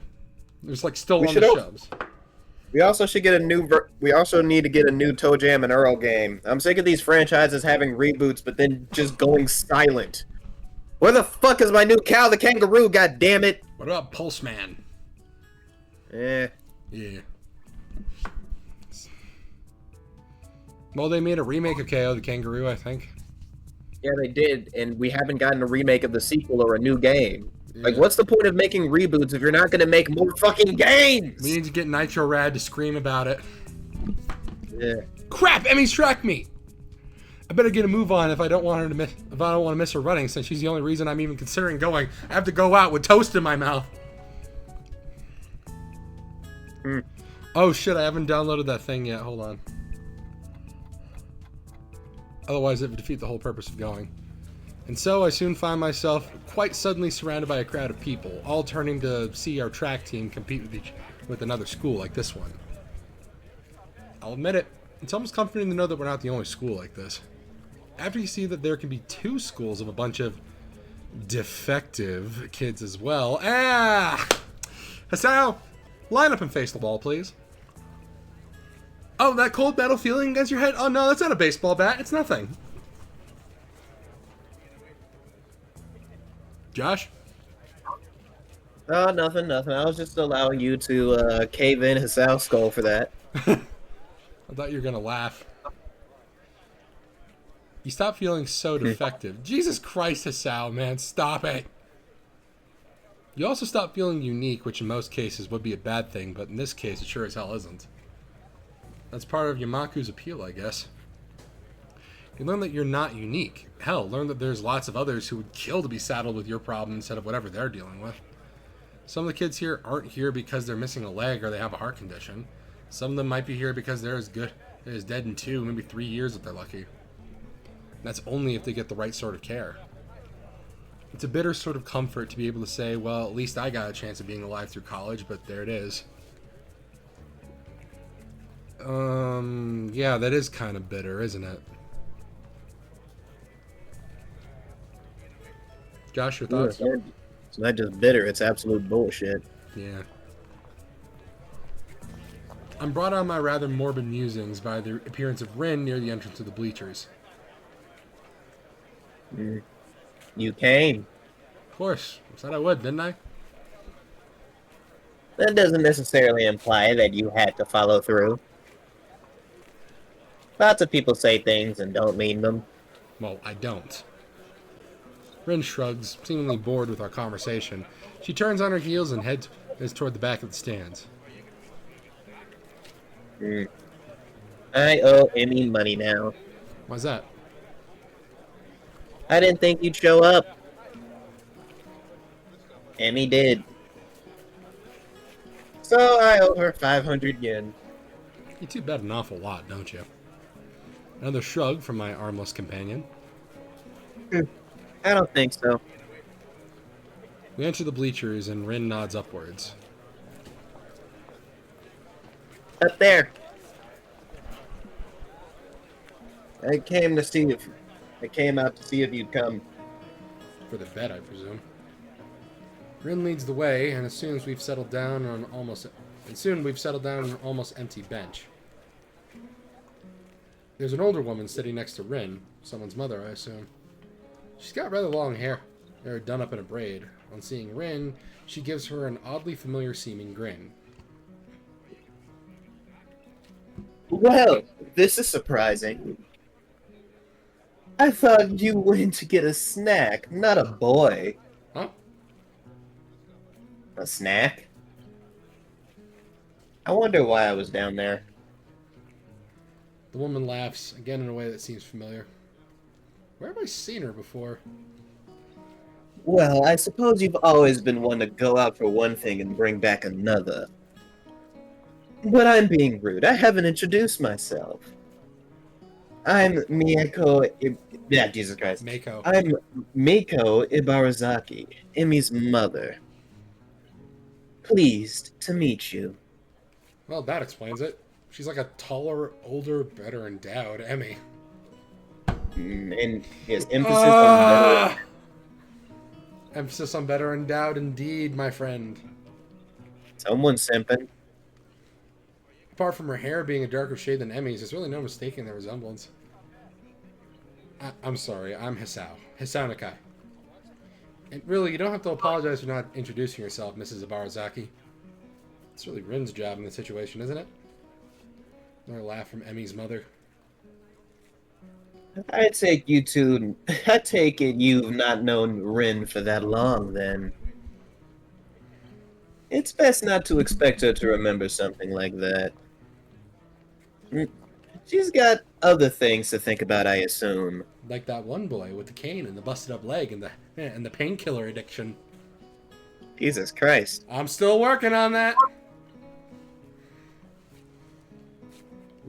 It was like still on the shelves. We also should get a new. We also need to get a new Toe Jam and Earl game. I'm sick of these franchises having reboots, but then just going silent. Where the fuck is my new Cal the Kangaroo? God damn it! What about Pulse Man? Yeah. Well, they made a remake of KO the Kangaroo, I think. Yeah, they did, and we haven't gotten a remake of the sequel or a new game. Yeah. Like, what's the point of making reboots if you're not gonna make more fucking games? We need to get Nitro Rad to scream about it. Yeah. Crap! Emmy's track meet. I better get a move on if I don't want to miss her running, since she's the only reason I'm even considering going. I have to go out with toast in my mouth. Oh shit, I haven't downloaded that thing yet. Hold on. Otherwise, it would defeat the whole purpose of going. And so I soon find myself quite suddenly surrounded by a crowd of people, all turning to see our track team compete with another school like this one. I'll admit it, it's almost comforting to know that we're not the only school like this. After you see that there can be 2 schools of a bunch of defective kids as well. Hisao, line up and face the wall, please. Oh, that cold metal feeling against your head? Oh no, that's not a baseball bat. It's nothing. Josh? Oh, nothing. I was just allowing you to cave in Hisao's skull for that. I thought you were going to laugh. You stop feeling so defective. Jesus Christ, Hisao, man. Stop it. You also stop feeling unique, which in most cases would be a bad thing, but in this case, it sure as hell isn't. That's part of Yamaku's appeal, I guess. You learn that you're not unique. Hell, learn that there's lots of others who would kill to be saddled with your problem instead of whatever they're dealing with. Some of the kids here aren't here because they're missing a leg or they have a heart condition. Some of them might be here because they're as dead in 2, maybe 3 years if they're lucky. And that's only if they get the right sort of care. It's a bitter sort of comfort to be able to say, well, at least I got a chance of being alive through college, but there it is. Yeah, that is kind of bitter, isn't it? Josh, your thoughts? It's not just bitter, it's absolute bullshit. Yeah. I'm brought on my rather morbid musings by the appearance of Rin near the entrance of the bleachers. You came. Of course. I said I would, didn't I? That doesn't necessarily imply that you had to follow through. Lots of people say things and don't mean them. Well, I don't. Rin shrugs, seemingly bored with our conversation. She turns on her heels and heads toward the back of the stands. I owe Emmy money now. Why's that? I didn't think you'd show up. Emmy did. So I owe her 500 yen. You two bet an awful lot, don't you? Another shrug from my armless companion. I don't think so. We enter the bleachers and Rin nods upwards. Up there. I came out to see if you'd come. For the bet, I presume. Rin leads the way, and soon we've settled down on an almost empty bench. There's an older woman sitting next to Rin, someone's mother, I assume. She's got rather long hair. They're done up in a braid. On seeing Rin, she gives her an oddly familiar-seeming grin. Well, this is surprising. I thought you went to get a snack, not a boy. Huh? A snack? I wonder why I was down there. The woman laughs, again in a way that seems familiar. Where have I seen her before? Well, I suppose you've always been one to go out for one thing and bring back another. But I'm being rude. I haven't introduced myself. I'm Meiko. Jesus Christ. Meiko. I'm Meiko Ibarozaki, Emmy's mother. Pleased to meet you. Well, that explains it. She's like a taller, older, better endowed Emmy. And his emphasis on better. Emphasis on better endowed indeed, my friend. Someone's simping. Apart from her hair being a darker shade than Emmy's, there's really no mistaking their resemblance. I'm sorry, I'm Hisao. Hisao Nakai. And really, you don't have to apologize for not introducing yourself, Mrs. Ibarozaki. It's really Rin's job in the situation, isn't it? Another laugh from Emmy's mother. I take it you've not known Rin for that long, then. It's best not to expect her to remember something like that. She's got other things to think about, I assume. Like that one boy with the cane and the busted up leg and the painkiller addiction. Jesus Christ. I'm still working on that.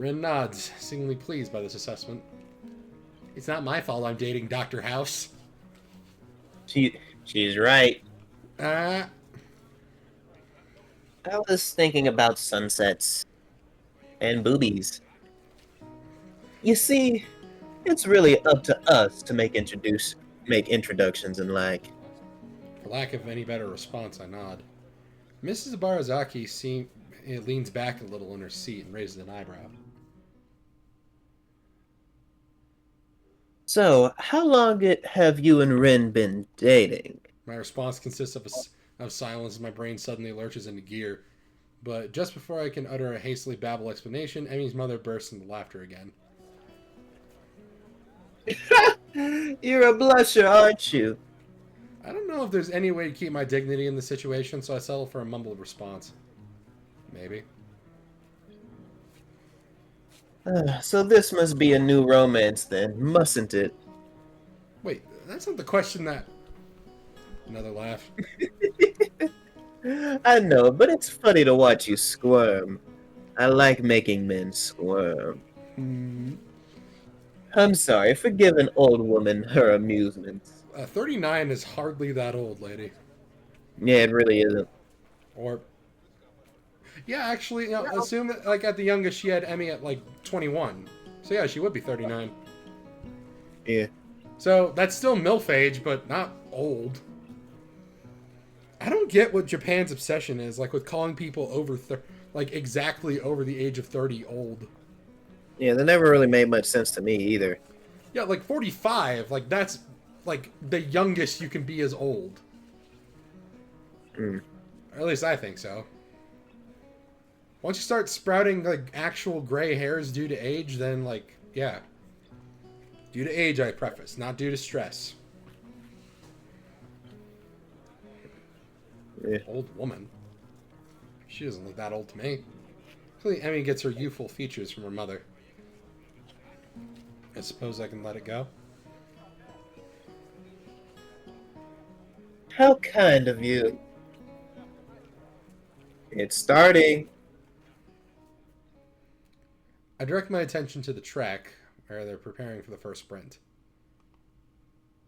Rin nods, seemingly pleased by this assessment. It's not my fault I'm dating Dr. House. She's right. Ah. I was thinking about sunsets and boobies. You see, it's really up to us to make introductions and like. For lack of any better response, I nod. Mrs. Barazaki leans back a little in her seat and raises an eyebrow. So, how long have you and Rin been dating? My response consists of silence as my brain suddenly lurches into gear. But just before I can utter a hastily babbled explanation, Emmy's mother bursts into laughter again. You're a blusher, aren't you? I don't know if there's any way to keep my dignity in the situation, so I settle for a mumbled response. Maybe. So this must be a new romance then, mustn't it? Wait, that's not the question that... Another laugh. I know, but it's funny to watch you squirm. I like making men squirm. I'm sorry for giving old woman her amusements. 39 is hardly that old, lady. Yeah, it really isn't. Or... Yeah, actually, you know, assume that, like, at the youngest, she had Emmy at, like, 21. So, yeah, she would be 39. Yeah. So, that's still MILF age, but not old. I don't get what Japan's obsession is, like, with calling people over, like, exactly over the age of 30 old. Yeah, that never really made much sense to me either. Yeah, like, 45, like, that's, like, the youngest you can be as old. Or at least I think so. Once you start sprouting, like, actual gray hairs due to age, then, like, yeah. Due to age, I preface, not due to stress. Yeah. Old woman. She doesn't look that old to me. Clearly, Emmy gets her youthful features from her mother. I suppose I can let it go. How kind of you. It's starting. I direct my attention to the track, where they're preparing for the first sprint.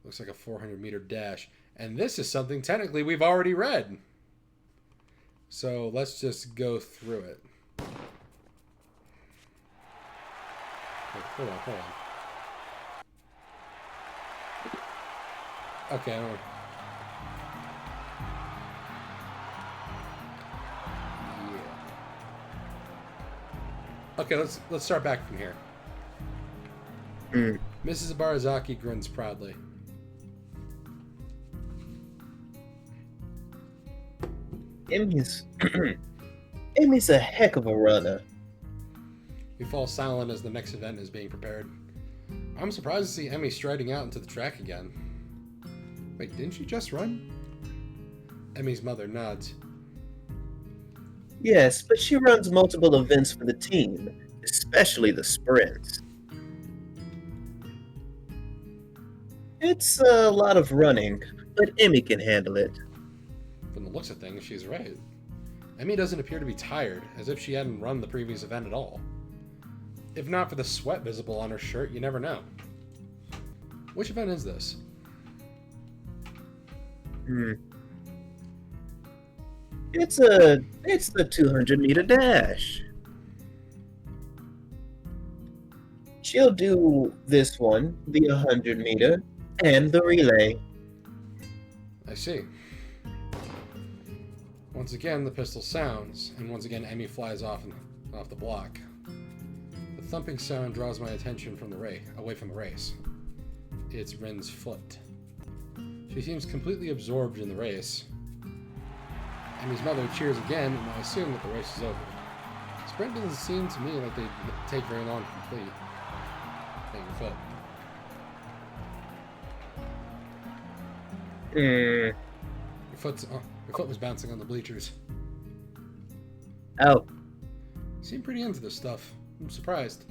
Looks like a 400-meter dash. And this is something technically we've already read. So let's just go through it. Wait, hold on. Okay, Okay, let's start back from here. Mrs. Barazaki grins proudly. Emmy's a heck of a runner. We fall silent as the next event is being prepared. I'm surprised to see Emmy striding out into the track again. Wait, didn't she just run? Emmy's mother nods. Yes, but she runs multiple events for the team, especially the sprints. It's a lot of running, but Emmy can handle it. From the looks of things, she's right. Emmy doesn't appear to be tired, as if she hadn't run the previous event at all. If not for the sweat visible on her shirt, you never know. Which event is this? It's the 200-meter dash. She'll do this one, the 100-meter, and the relay. I see. Once again, the pistol sounds, and once again, Emmy flies off the block. The thumping sound draws my attention from away from the race. It's Rin's foot. She seems completely absorbed in the race. Emmy's mother cheers again, and I assume that the race is over. Sprint doesn't seem to me like they take very long to complete. Take your foot. Your foot was bouncing on the bleachers. Oh. You seem pretty into this stuff. I'm surprised.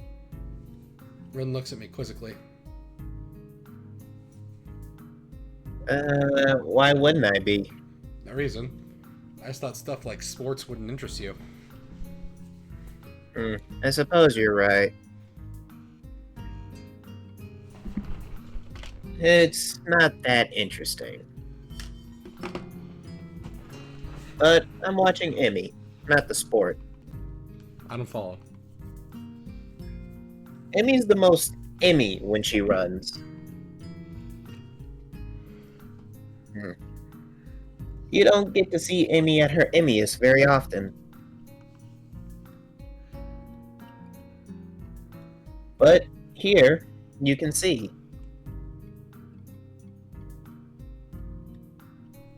Rin looks at me quizzically. Why wouldn't I be? No reason. I just thought stuff like sports wouldn't interest you. I suppose you're right. It's not that interesting. But I'm watching Emmy, not the sport. I don't follow. Emmy's the most Emmy when she runs. You don't get to see Emmy at her Emmyest very often. But here, you can see.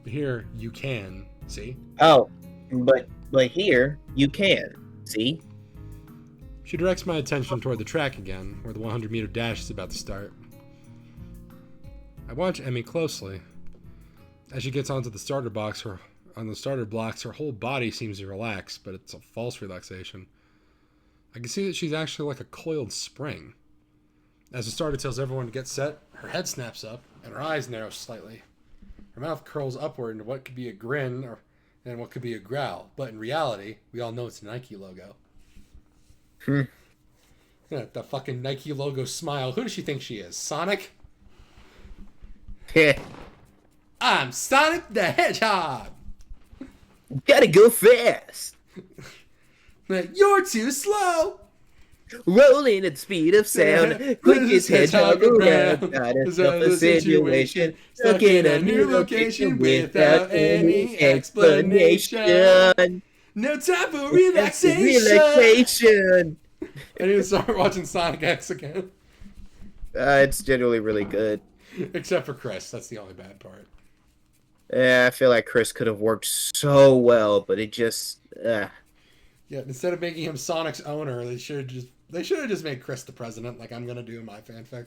Here, you can, see? Oh, but here, you can, see? She directs my attention toward the track again, where the 100-meter dash is about to start. I watch Emmy closely. As she gets onto the starter blocks, her whole body seems to relax, but it's a false relaxation. I can see that she's actually like a coiled spring. As the starter tells everyone to get set, her head snaps up, and her eyes narrow slightly. Her mouth curls upward into what could be a grin and what could be a growl, but in reality, we all know it's a Nike logo. Yeah, the fucking Nike logo smile. Who does she think she is? Sonic? I'm Sonic the Hedgehog! Gotta go fast! You're too slow! Rolling at the speed of sound, quickest hedgehog around. Got us up a situation, stuck in a new location without any explanation. No time for relaxation! I need to start watching Sonic X again. It's generally really good. Except for Chris, that's the only bad part. Yeah, I feel like Chris could have worked so well, but it just... Yeah, instead of making him Sonic's owner, they should have just made Chris the president, like I'm gonna do in my fanfic.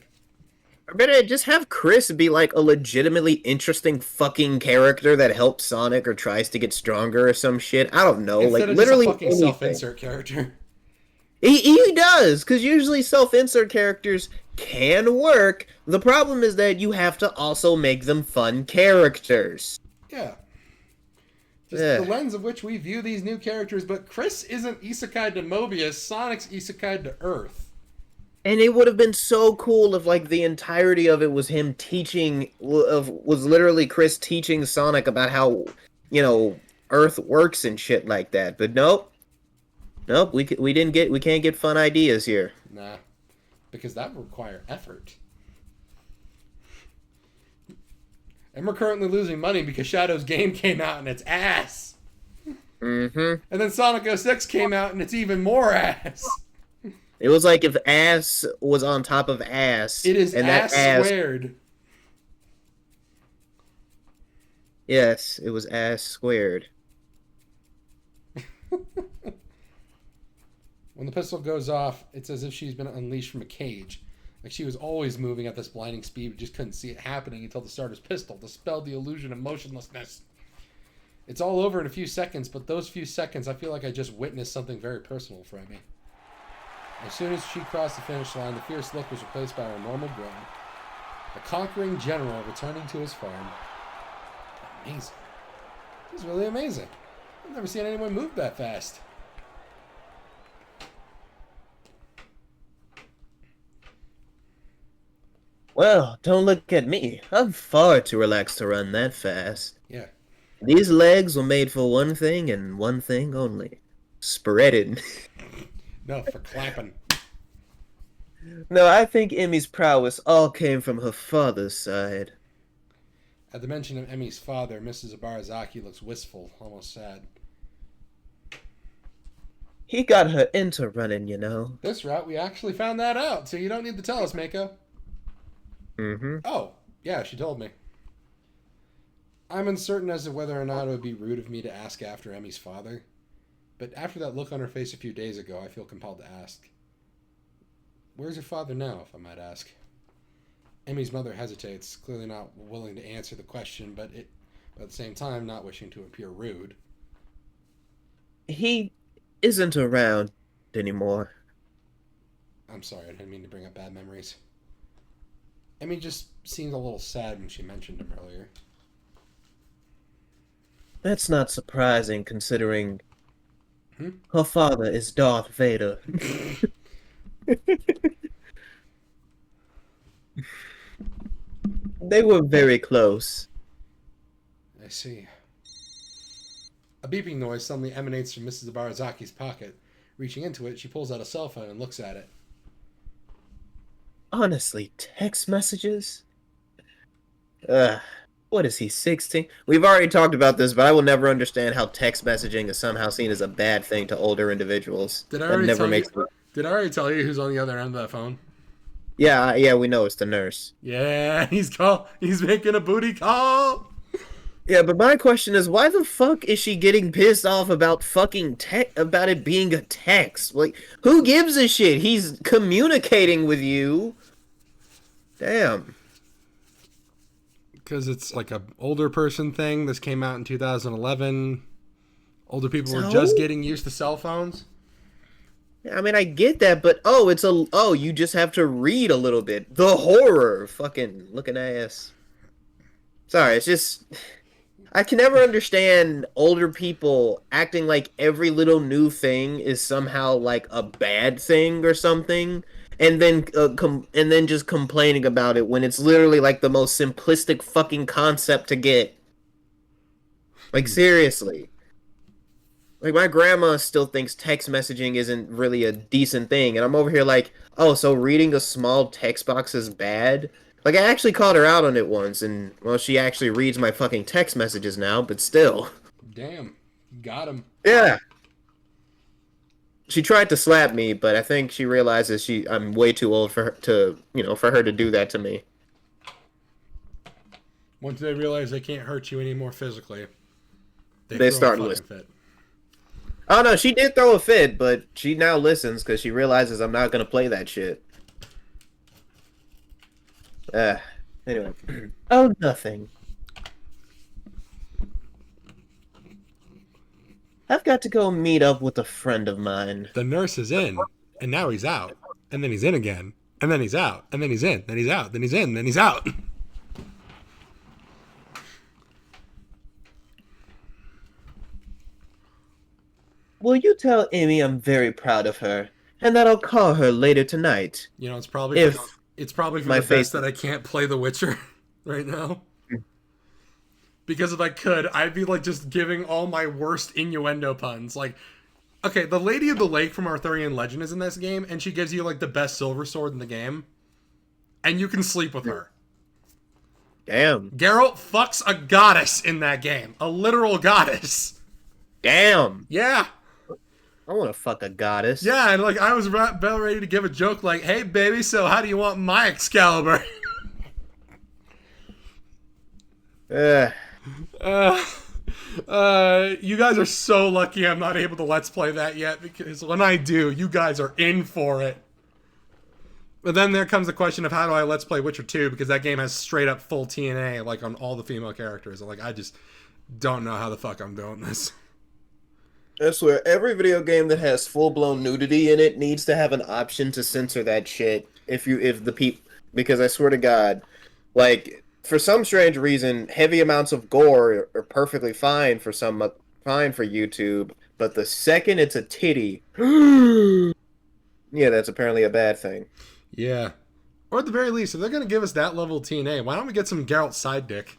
Or better, just have Chris be like a legitimately interesting fucking character that helps Sonic or tries to get stronger or some shit. I don't know, Instead like of literally just a fucking anything. self-insert character. He does, because usually self-insert characters can work. The problem is that you have to also make them fun characters. Yeah. Just the lens of which we view these new characters, but Chris isn't isekai to Mobius, Sonic's isekai to Earth. And it would have been so cool if, like, the entirety of it was him teaching, was literally Chris teaching Sonic about how, Earth works and shit like that. But nope, we can't get fun ideas here. Nah, because that would require effort. And we're currently losing money because Shadow's game came out and it's ass. Mm-hmm. And then Sonic 06 came out and it's even more ass. It was like if ass was on top of ass. It is and ass that squared. Yes, it was ass squared. When the pistol goes off, it's as if she's been unleashed from a cage. Like she was always moving at this blinding speed, but just couldn't see it happening until the starter's pistol dispelled the illusion of motionlessness. It's all over in a few seconds, but those few seconds, I feel like I just witnessed something very personal for me. As soon as she crossed the finish line, the fierce look was replaced by her normal grin. A conquering general returning to his farm. Amazing. This is really amazing. I've never seen anyone move that fast. Well, don't look at me. I'm far too relaxed to run that fast. Yeah. These legs were made for one thing and one thing only. Spreading. No, for clapping. No, I think Emmy's prowess all came from her father's side. At the mention of Emmy's father, Mrs. Ibarazaki looks wistful, almost sad. He got her into running, you know. This route, we actually found that out, so you don't need to tell us, Meiko. Mm-hmm. Oh, yeah, she told me. I'm uncertain as to whether or not it would be rude of me to ask after Emmy's father, but after that look on her face a few days ago, I feel compelled to ask. Where's your father now, if I might ask? Emmy's mother hesitates, clearly not willing to answer the question, but at the same time not wishing to appear rude. He isn't around anymore. I'm sorry, I didn't mean to bring up bad memories. Emmy just seemed a little sad when she mentioned him earlier. That's not surprising, considering Her father is Darth Vader. They were very close. I see. A beeping noise suddenly emanates from Mrs. Barazaki's pocket. Reaching into it, she pulls out a cell phone and looks at it. Honestly, text messages? What is he, 16? We've already talked about this, but I will never understand how text messaging is somehow seen as a bad thing to older individuals. Did I That already never tell makes you? Did I already tell you who's on the other end of that phone? Yeah, we know it's the nurse. Yeah, he's making a booty call. Yeah, but my question is, why the fuck is she getting pissed off about about it being a text? Like, who gives a shit? He's communicating with you. Damn. Because it's like a older person thing. This came out in 2011. Older people were So? just getting used to cell phones. I mean, I get that, but you just have to read a little bit. The horror, fucking looking ass. Sorry, it's just, I can never understand older people acting like every little new thing is somehow like a bad thing or something, and then just complaining about it when it's literally like the most simplistic fucking concept to get. Like, seriously. Like, my grandma still thinks text messaging isn't really a decent thing, and I'm over here like, oh, so reading a small text box is bad? Like, I actually called her out on it once, and, well, she actually reads my fucking text messages now, but still. Damn. Got him. Yeah. She tried to slap me, but I think she realizes I'm way too old for her to do that to me. Once they realize they can't hurt you anymore physically, They throw a start fucking listening. fit. Oh, no, she did throw a fit, but she now listens because she realizes I'm not going to play that shit. Anyway. Oh, nothing. I've got to go meet up with a friend of mine. The nurse is in, and now he's out. And then he's in again. And then he's out. And then he's in. Then he's out. Then he's in. Then he's out. Will you tell Amy I'm very proud of her, and that I'll call her later tonight? You know, it's probably If for my the best that I can't play The Witcher right now. Because if I could, I'd be like just giving all my worst innuendo puns. Like, okay, the Lady of the Lake from Arthurian Legend is in this game, and she gives you like the best silver sword in the game. And you can sleep with her. Damn. Geralt fucks a goddess in that game. A literal goddess. Damn. Yeah. I want to fuck a goddess. Yeah, and like I was about ready to give a joke like, hey baby, so how do you want my Excalibur? You guys are so lucky I'm not able to Let's Play that yet, because when I do, you guys are in for it. But then there comes the question of how do I Let's Play Witcher 2, because that game has straight up full TNA, like on all the female characters. And like, I just don't know how the fuck I'm doing this. I swear, every video game that has full-blown nudity in it needs to have an option to censor that shit. Because I swear to God, like, for some strange reason, heavy amounts of gore are perfectly fine for YouTube, but the second it's a titty, yeah, that's apparently a bad thing. Yeah. Or at the very least, if they're going to give us that level of TNA, why don't we get some Geralt side dick?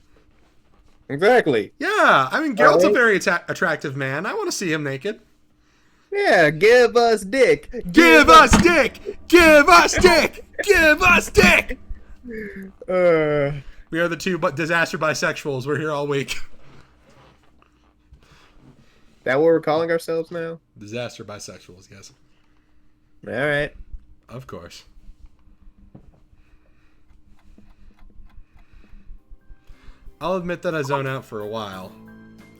Exactly. Yeah, I mean, Geralt's a very attractive man. I want to see him naked. Yeah, give us dick. Give us dick! Give us dick! Give us dick! We are the two disaster bisexuals. We're here all week. That what we're calling ourselves now? Disaster bisexuals, yes. All right. Of course. I'll admit that I zone out for a while.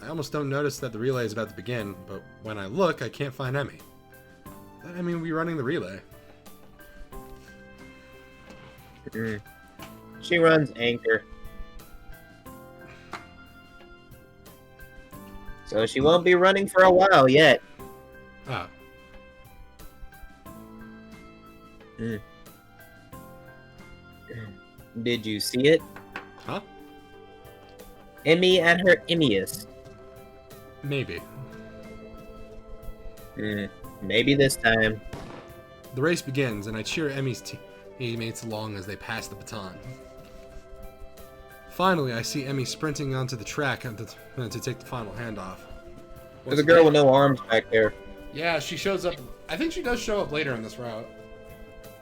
I almost don't notice that the relay is about to begin, but when I look, I can't find Emmy. I mean, we're running the relay. She runs Anchor. So she won't be running for a while yet. Ah. Did you see it? Huh? Emmy at her emmiest. Maybe. Maybe this time. The race begins, and I cheer Emi's teammates along as they pass the baton. Finally, I see Emi sprinting onto the track to take the final handoff. There's a girl with no arms back there. Yeah, she shows up. I think she does show up later in this route.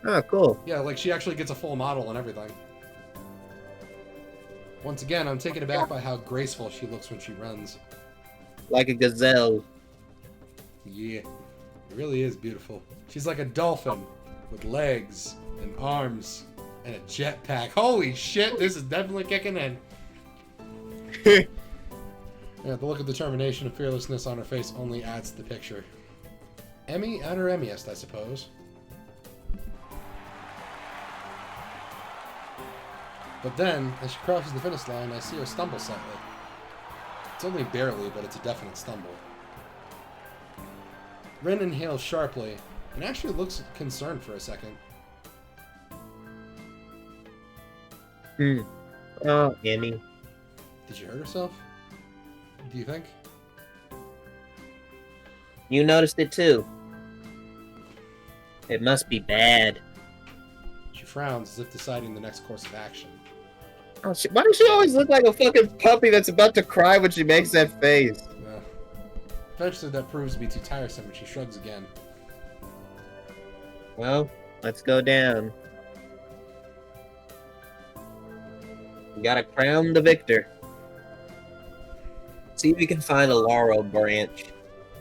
Oh, cool. Yeah, like she actually gets a full model and everything. Once again, I'm taken aback by how graceful she looks when she runs. Like a gazelle. Yeah, it really is beautiful. She's like a dolphin with legs and arms and a jetpack. Holy shit, this is definitely kicking in. Yeah, the look of determination and fearlessness on her face only adds to the picture. Emi at her Emiest, I suppose. But then, as she crosses the finish line, I see her stumble slightly. It's only barely, but it's a definite stumble. Rin inhales sharply, and actually looks concerned for a second. Oh, Emi. Did she hurt herself? Do you think? You noticed it too. It must be bad. She frowns as if deciding the next course of action. Oh, why does she always look like a fucking puppy that's about to cry when she makes that face? Eventually that proves to be too tiresome and she shrugs again. Well, let's go down. We gotta crown the victor. See if we can find a laurel branch.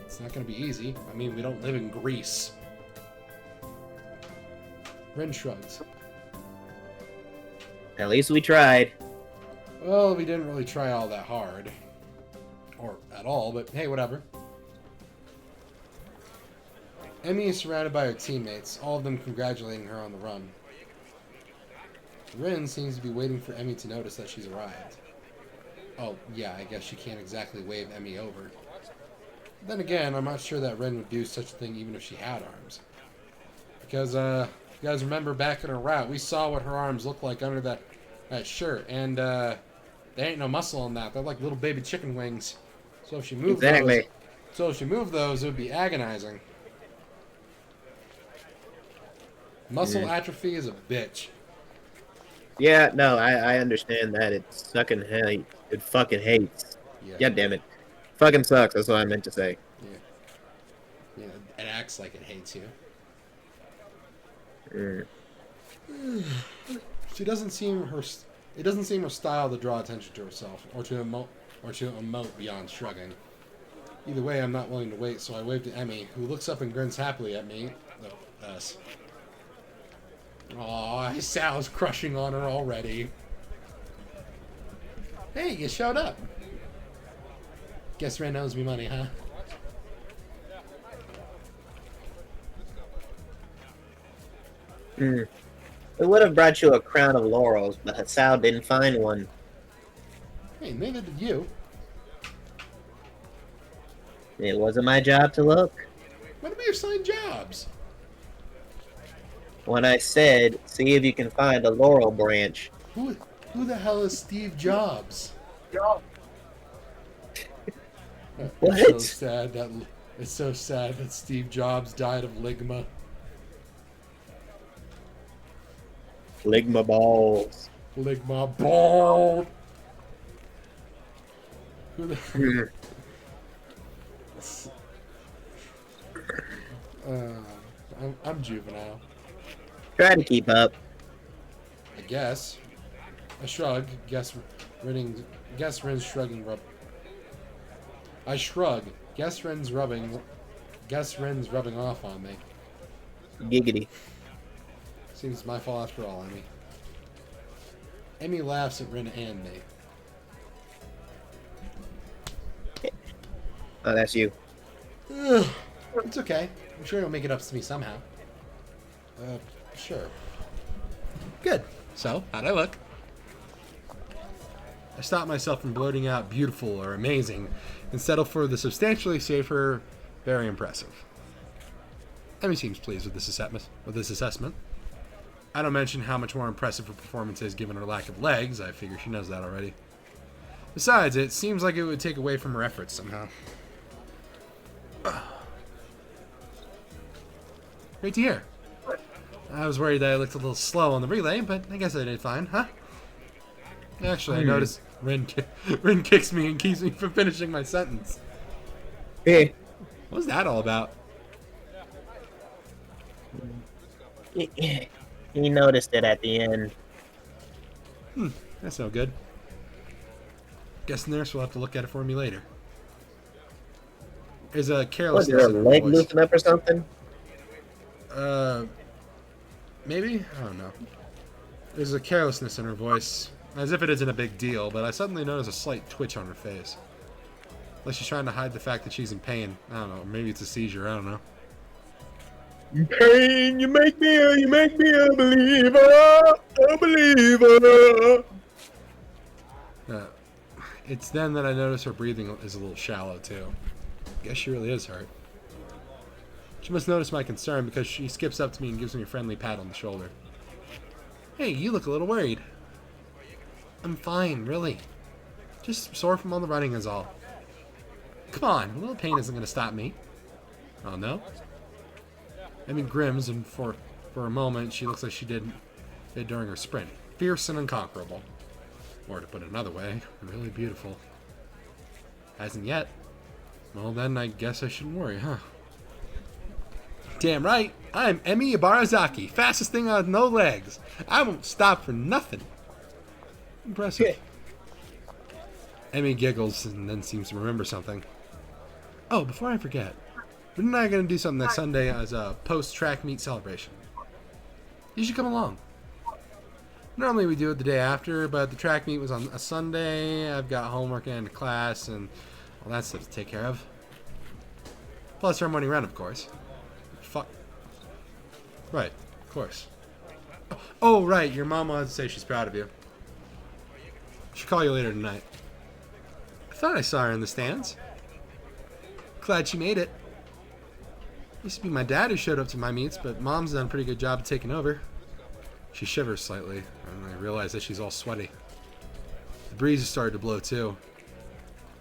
It's not going to be easy. I mean, we don't live in Greece. Rin shrugs. At least we tried. Well, we didn't really try all that hard. Or at all, but hey, whatever. Emi is surrounded by her teammates, all of them congratulating her on the run. Rin seems to be waiting for Emi to notice that she's arrived. Oh, yeah, I guess she can't exactly wave Emi over. Then again, I'm not sure that Rin would do such a thing even if she had arms. Because, you guys remember back in her route, we saw what her arms looked like under that shirt, and, there ain't no muscle in that. They're like little baby chicken wings. So if she moved those, it would be agonizing. Muscle atrophy is a bitch. Yeah, no, I understand that. It's fucking hate. It fucking hates. Yeah. God damn it. Fucking sucks, that's what I meant to say. Yeah, it acts like it hates you. It doesn't seem her style to draw attention to herself, or to emote beyond shrugging. Either way, I'm not willing to wait, so I wave to Emi, who looks up and grins happily at me. Us. Aw, Hisao's crushing on her already. Hey, you showed up. Guess Ren owes me money, huh? We would have brought you a crown of laurels, but Hisao didn't find one. Hey, neither did you. It wasn't my job to look. When do we assign jobs? When I said, see if you can find a laurel branch. Who the hell is Steve Jobs? What? It's so sad that Steve Jobs died of ligma. Ligma balls. Ligma ball. Who the I'm juvenile. Try to keep up. I guess. I shrug. Guess Rin's shrugging. I shrug. Guess Rin's rubbing off on me. Giggity. Seems my fault after all, Emi. Emi laughs at Rin and me. Oh, that's you. It's okay. I'm sure you'll make it up to me somehow. Sure. Good. So, how'd I look? I stopped myself from blurting out beautiful or amazing and settle for the substantially safer, very impressive. Emi seems pleased with this assessment. I don't mention how much more impressive her performance is given her lack of legs. I figure she knows that already. Besides, it seems like it would take away from her efforts somehow. Great to hear. I was worried that I looked a little slow on the relay, but I guess I did fine, huh? Actually, I noticed Rin kicks me and keeps me from finishing my sentence. Hey. What was that all about? He noticed it at the end. That's no good. Guess the nurse will have to look at it for me later. There's a Was carelessness her in her leg voice. loosened up or something? Maybe? I don't know. There's a carelessness in her voice, as if it isn't a big deal, but I suddenly notice a slight twitch on her face. Like she's trying to hide the fact that she's in pain. I don't know. Maybe it's a seizure. I don't know. Pain, you make me a believer, a believer. It's then that I notice her breathing is a little shallow, too. Guess she really is hurt. She must notice my concern because she skips up to me and gives me a friendly pat on the shoulder. Hey, you look a little worried. I'm fine, really. Just sore from all the running is all. Come on, a little pain isn't going to stop me. Oh, no? I mean, Grimm's, and for a moment, she looks like she did during her sprint. Fierce and unconquerable. Or to put it another way, really beautiful. Hasn't yet. Well, then I guess I shouldn't worry, huh? Damn right, I'm Emi Ibarazaki, fastest thing on no legs. I won't stop for nothing. Impressive. Emi giggles and then seems to remember something. Oh, before I forget, Rin and I are going to do something that Sunday as a post-track meet celebration. You should come along. Normally we do it the day after, but the track meet was on a Sunday. I've got homework and class and all that stuff to take care of. Plus our money rent, of course. Fuck. Right, of course. Oh, right, your mom wanted to say she's proud of you. She'll call you later tonight. I thought I saw her in the stands. Glad she made it. Used to be my dad who showed up to my meets, but Mom's done a pretty good job of taking over. She shivers slightly, and I realize that she's all sweaty. The breeze has started to blow, too.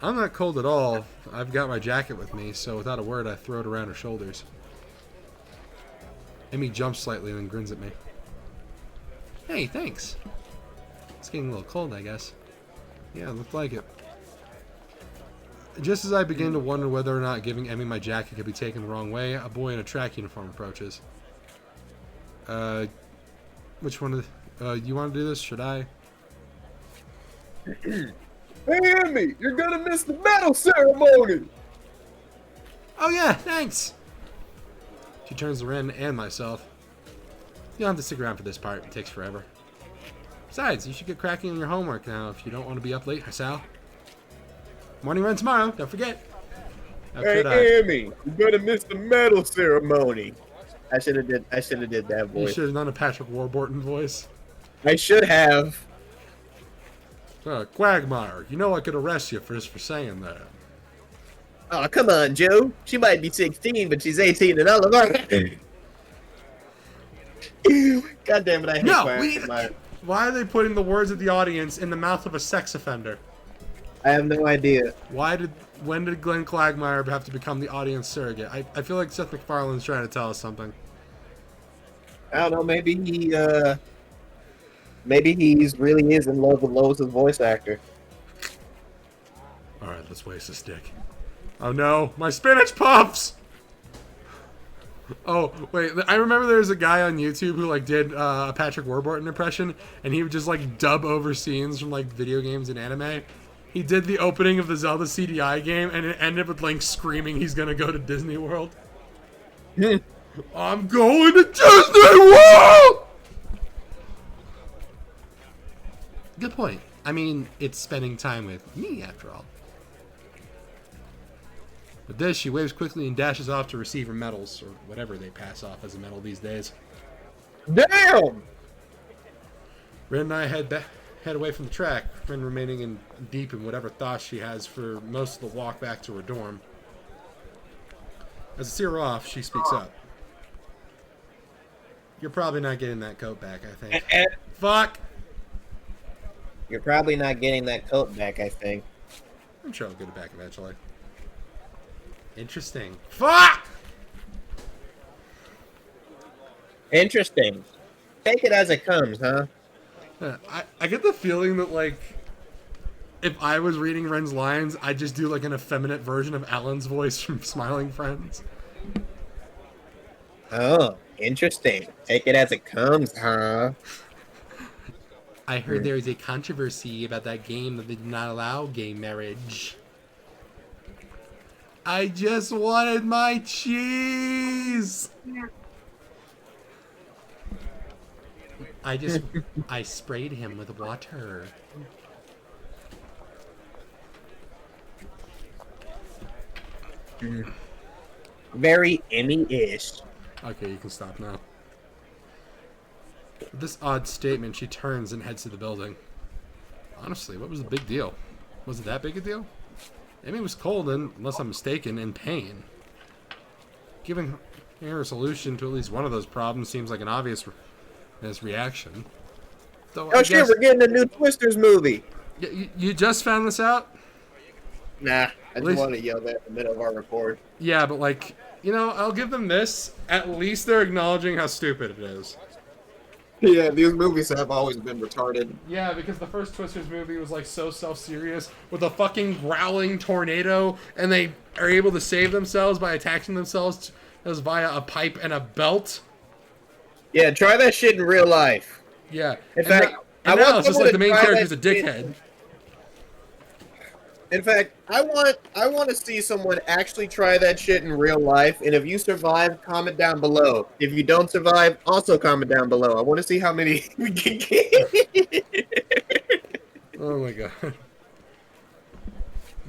I'm not cold at all. I've got my jacket with me, so without a word, I throw it around her shoulders. Amy jumps slightly and then grins at me. Hey, thanks. It's getting a little cold, I guess. Yeah, it looked like it. Just as I begin to wonder whether or not giving Emmy my jacket could be taken the wrong way, a boy in a track uniform approaches. Which one of the... you want to do this? Should I? Hey, Emmy, you're gonna miss the medal ceremony. Oh yeah, thanks! She turns to Rin and myself. You don't have to stick around for this part. It takes forever. Besides, you should get cracking on your homework now if you don't want to be up late, Hisao. Morning run tomorrow, don't forget. Hey, Emmy, you're gonna miss the medal ceremony. I should have did that You voice. should have done a Patrick Warburton voice. I should have. Quagmire, you know I could arrest you for saying that. Oh, come on, Joe. She might be 16, but she's 18 and all of our... God damn it, I hate Quagmire. Why are they putting the words of the audience in the mouth of a sex offender? I have no idea. When did Glenn Quagmire have to become the audience surrogate? I feel like Seth MacFarlane's trying to tell us something. I don't know, maybe he's really is in love with Lois' voice actor. Alright, let's waste a stick. Oh no, my spinach puffs! Oh, wait, I remember there was a guy on YouTube who like did a Patrick Warburton impression, and he would just like dub over scenes from like video games and anime. He did the opening of the Zelda CDI game, and it ended with Link screaming he's gonna go to Disney World. I'm going to Disney World! Good point. I mean, it's spending time with me, after all. With this, she waves quickly and dashes off to receive her medals, or whatever they pass off as a medal these days. Damn! Rin and I head away from the track, Rin remaining deep in whatever thoughts she has for most of the walk back to her dorm. As I see her off, she speaks up. You're probably not getting that coat back, I think. Fuck! You're probably not getting that coat back, I think. I'm sure I'll get it back eventually. Interesting. Fuck! Interesting. Take it as it comes, huh? I get the feeling that, like, if I was reading Ren's lines, I'd just do, like, an effeminate version of Alan's voice from Smiling Friends. Oh, interesting. Take it as it comes, huh? I heard there is a controversy about that game that they did not allow gay marriage. I just wanted my cheese! I sprayed him with water. Very Emmy-ish. Okay, you can stop now. With this odd statement, she turns and heads to the building. Honestly, what was the big deal? Was it that big a deal? Emmy was cold and, unless I'm mistaken, in pain. Giving her a solution to at least one of those problems seems like an obvious reaction. Though, Oh shit, we're getting a new Twisters movie. You just found this out? Nah, I just want to yell that in the middle of our record. Yeah, but like, you know, I'll give them this. At least they're acknowledging how stupid it is. Yeah, these movies have always been retarded. Yeah, because the first Twisters movie was like so self-serious with a fucking growling tornado, and they are able to save themselves by attaching themselves via a pipe and a belt. Yeah, try that shit in real life. Yeah. In fact, now it's just like the main character's a dickhead. In fact, I want to see someone actually try that shit in real life, and if you survive, comment down below. If you don't survive, also comment down below. I want to see how many we can get. Oh my god.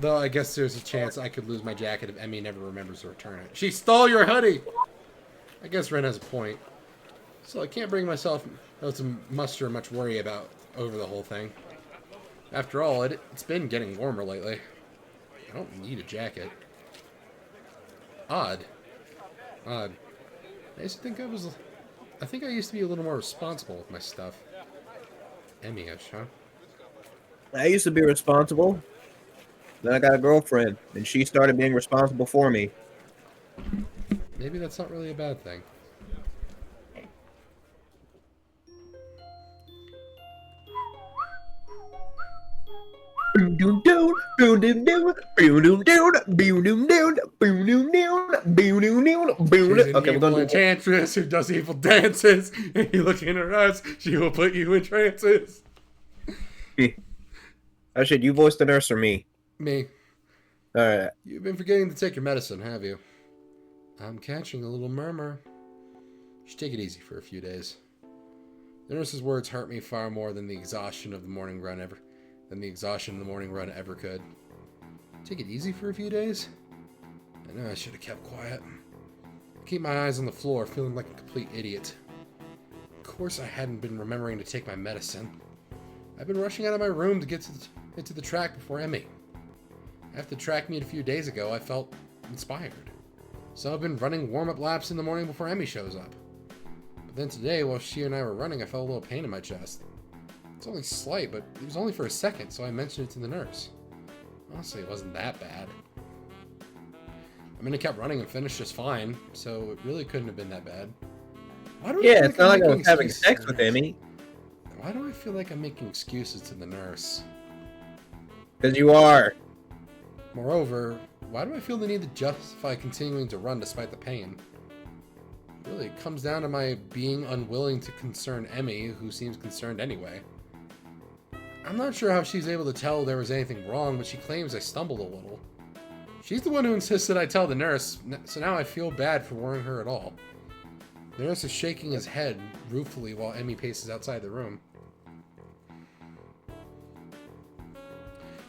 Though I guess there's a chance I could lose my jacket if Emmy never remembers to return it. She stole your hoodie! I guess Ren has a point. So I can't bring myself to muster much worry about over the whole thing. After all, it's been getting warmer lately. I don't need a jacket. Odd. I used to think I think I used to be a little more responsible with my stuff. Emmy-ish, huh? I used to be responsible. Then I got a girlfriend, and she started being responsible for me. Maybe that's not really a bad thing. Okay, we're gonna enchantress who does evil dances. If you look in her eyes, she will put you in trances. Oh shit, you voiced the nurse or me? Me. Alright. You've been forgetting to take your medicine, have you? I'm catching a little murmur. You should take it easy for a few days. The nurse's words hurt me far more than the exhaustion of the morning run ever could. Take it easy for a few days? I know I should have kept quiet. Keep my eyes on the floor, feeling like a complete idiot. Of course I hadn't been remembering to take my medicine. I've been rushing out of my room to get to the track before Emmy. After the track meet a few days ago, I felt inspired. So I've been running warm-up laps in the morning before Emmy shows up. But then today, while she and I were running, I felt a little pain in my chest. It's only slight, but it was only for a second, so I mentioned it to the nurse. Honestly, it wasn't that bad. I mean, I kept running and finished just fine, so it really couldn't have been that bad. It's not like I was having sex with Emmy. Why do I feel like I'm making excuses to the nurse? Because you are. Moreover, why do I feel the need to justify continuing to run despite the pain? Really, it comes down to my being unwilling to concern Emmy, who seems concerned anyway. I'm not sure how she's able to tell there was anything wrong, but she claims I stumbled a little. She's the one who insisted I tell the nurse, so now I feel bad for worrying her at all. The nurse is shaking his head ruefully while Emmy paces outside the room.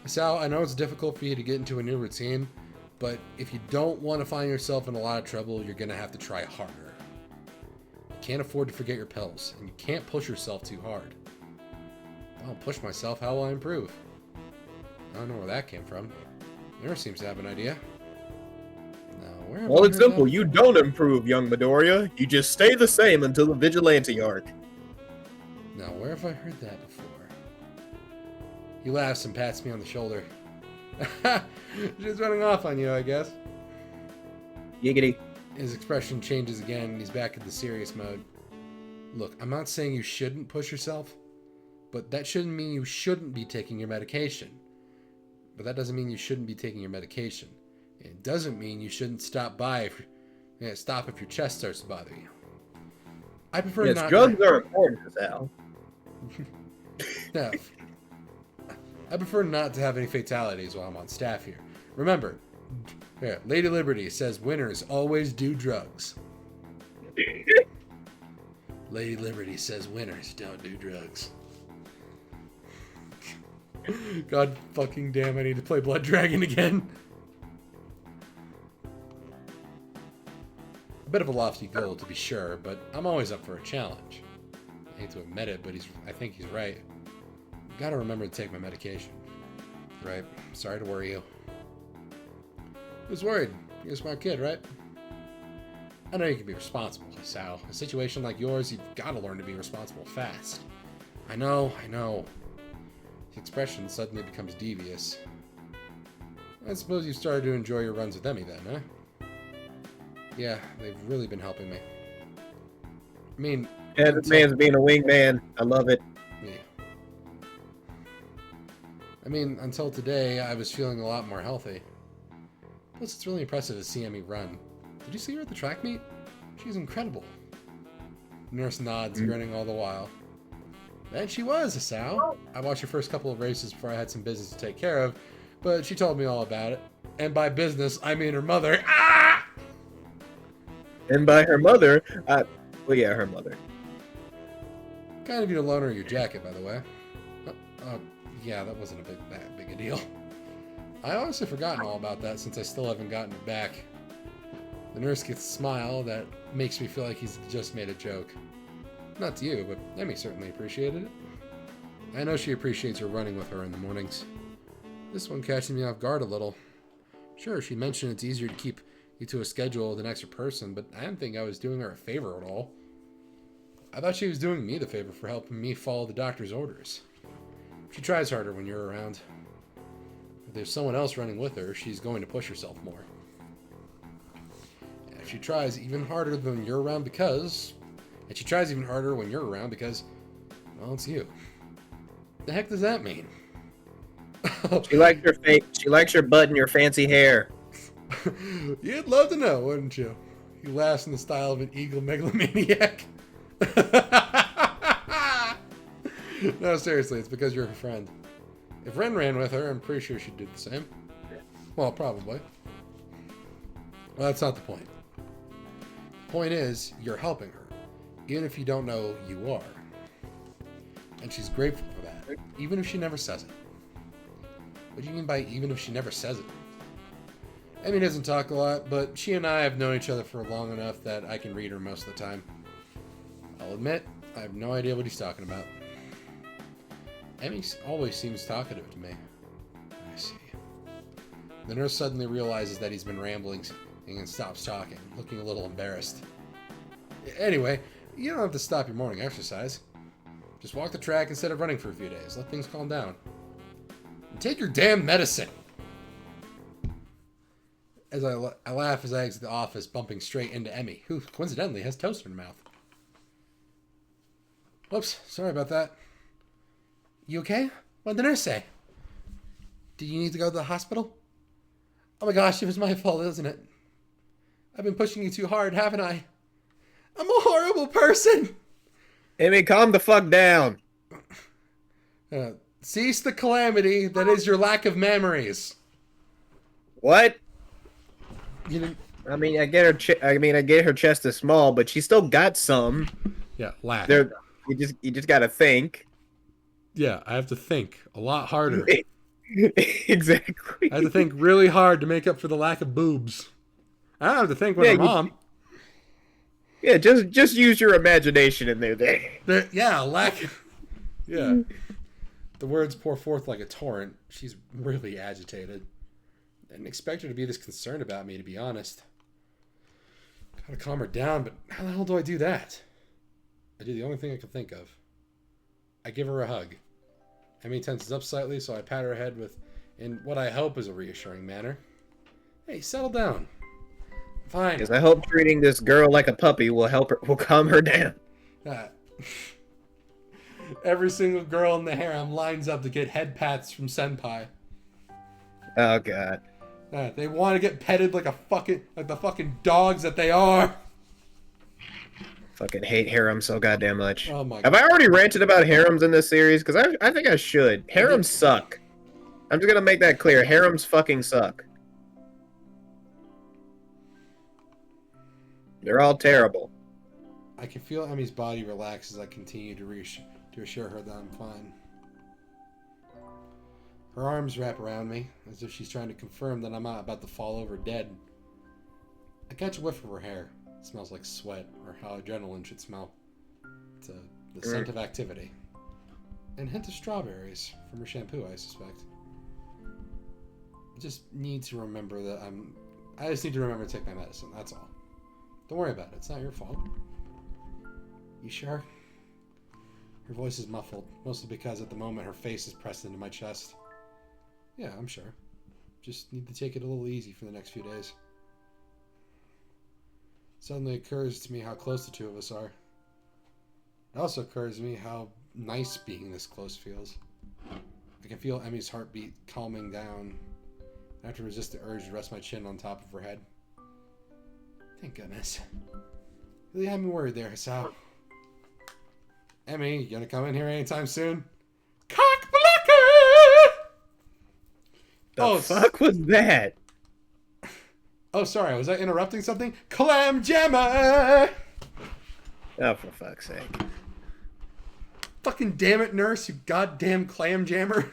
Hisao, I know it's difficult for you to get into a new routine, but if you don't want to find yourself in a lot of trouble, you're going to have to try harder. You can't afford to forget your pills, and you can't push yourself too hard. If I don't push myself, how will I improve? I don't know where that came from. The nurse seems to have an idea. Well, it's simple. You don't improve, young Midoriya. You just stay the same until the Vigilante arc. Now, where have I heard that before? He laughs and pats me on the shoulder. She's running off on you, I guess. Giggity. His expression changes again, and he's back in the serious mode. Look, I'm not saying you shouldn't push yourself, but that shouldn't mean you shouldn't be taking your medication. But that doesn't mean you shouldn't be taking your medication. It doesn't mean you shouldn't stop if your chest starts to bother you. I prefer Yes, not. drugs are important, Hisao. No. I prefer not to have any fatalities while I'm on staff here. Remember, Lady Liberty says winners always do drugs. Lady Liberty says winners don't do drugs. God fucking damn, I need to play Blood Dragon again. A bit of a lofty goal, to be sure, but I'm always up for a challenge. I hate to admit it, but I think he's right. Gotta remember to take my medication. Right, sorry to worry you. Who's worried? You're a smart kid, right? I know you can be responsible, Hisao. A situation like yours, you've got to learn to be responsible fast. I know. The expression suddenly becomes devious. I suppose you started to enjoy your runs with Emmy then, huh? Yeah, they've really been helping me. I mean... Yeah, this man's being a wingman. I love it. Yeah. I mean, until today, I was feeling a lot more healthy. Plus, it's really impressive to see Emmy run. Did you see her at the track meet? She's incredible. Nurse nods, grinning all the while. And she was, Hisao. I watched her first couple of races before I had some business to take care of, but she told me all about it. And by business, I mean her mother. Ah! And by her mother, well, yeah, her mother. Kind of you to loan her your jacket, by the way. Yeah, that wasn't that big a deal. I honestly forgotten all about that since I still haven't gotten it back. The nurse gets a smile that makes me feel like he's just made a joke. Not to you, but Emmy certainly appreciated it. I know she appreciates her running with her in the mornings. This one catching me off guard a little. Sure, she mentioned it's easier to keep you to a schedule with an extra person, but I didn't think I was doing her a favor at all. I thought she was doing me the favor for helping me follow the doctor's orders. She tries harder when you're around. If there's someone else running with her, she's going to push herself more. And she tries even harder when you're around because... And she tries even harder when you're around because... Well, it's you. The heck does that mean? She likes your face. She likes your butt and your fancy hair. You'd love to know, wouldn't you? He laughs in the style of an eagle megalomaniac. No, seriously, it's because you're her friend. If Ren ran with her, I'm pretty sure she'd do the same. Well, probably. Well, that's not the point. The point is, you're helping her, even if you don't know you are. And she's grateful for that, even if she never says it. What do you mean by even if she never says it? Emmy doesn't talk a lot, but she and I have known each other for long enough that I can read her most of the time. I'll admit, I have no idea what he's talking about. Emmy always seems talkative to me. I see. The nurse suddenly realizes that he's been rambling and stops talking, looking a little embarrassed. Anyway, you don't have to stop your morning exercise. Just walk the track instead of running for a few days. Let things calm down. And take your damn medicine! As I laugh as I exit the office, bumping straight into Emmy, who coincidentally has toast in her mouth. Whoops, sorry about that. You okay? What did the nurse say? Did you need to go to the hospital? Oh my gosh, it was my fault, isn't it? I've been pushing you too hard, haven't I? I'm a horrible person! Emmy, calm the fuck down. Cease the calamity that is your lack of memories. What? You didn't... I mean, I get her chest is small, but she still got some. Yeah, lack. You just gotta think. Yeah, I have to think a lot harder. Exactly. I have to think really hard to make up for the lack of boobs. I don't have to think with my mom. Yeah, just use your imagination in there. Yeah, lack. Yeah. The words pour forth like a torrent. She's really agitated. I didn't expect her to be this concerned about me, to be honest. Gotta calm her down, but how the hell do I do that? I do the only thing I can think of. I give her a hug. Emmy tenses up slightly, so I pat her head in what I hope is a reassuring manner. Hey, settle down. Fine. Because I hope treating this girl like a puppy will calm her down. Every single girl in the harem lines up to get head pats from senpai. Oh god. They want to get petted like the fucking dogs that they are. Fucking hate harems so goddamn much. Oh my Have god. I already ranted about harems in this series? Because I think I should. Harems suck. I'm just gonna make that clear. Harems fucking suck. They're all terrible. I can feel Emi's body relax as I continue to assure her that I'm fine. Her arms wrap around me, as if she's trying to confirm that I'm not about to fall over dead. I catch a whiff of her hair. It smells like sweat, or how adrenaline should smell. It's the scent of activity. And a hint of strawberries from her shampoo, I suspect. I just need to remember that I just need to remember to take my medicine, that's all. Don't worry about it, it's not your fault. You sure? Her voice is muffled, mostly because at the moment her face is pressed into my chest. Yeah, I'm sure. Just need to take it a little easy for the next few days. Suddenly occurs to me how close the two of us are. It also occurs to me how nice being this close feels. I can feel Emi's heartbeat calming down. I have to resist the urge to rest my chin on top of her head. Thank goodness. Really had me worried there, Hisao. Emi, you gonna come in here anytime soon? Cock blocker! The fuck was that? Oh, sorry, was I interrupting something? Clam jammer! Oh, for fuck's sake. Fucking damn it, nurse, you goddamn clam jammer.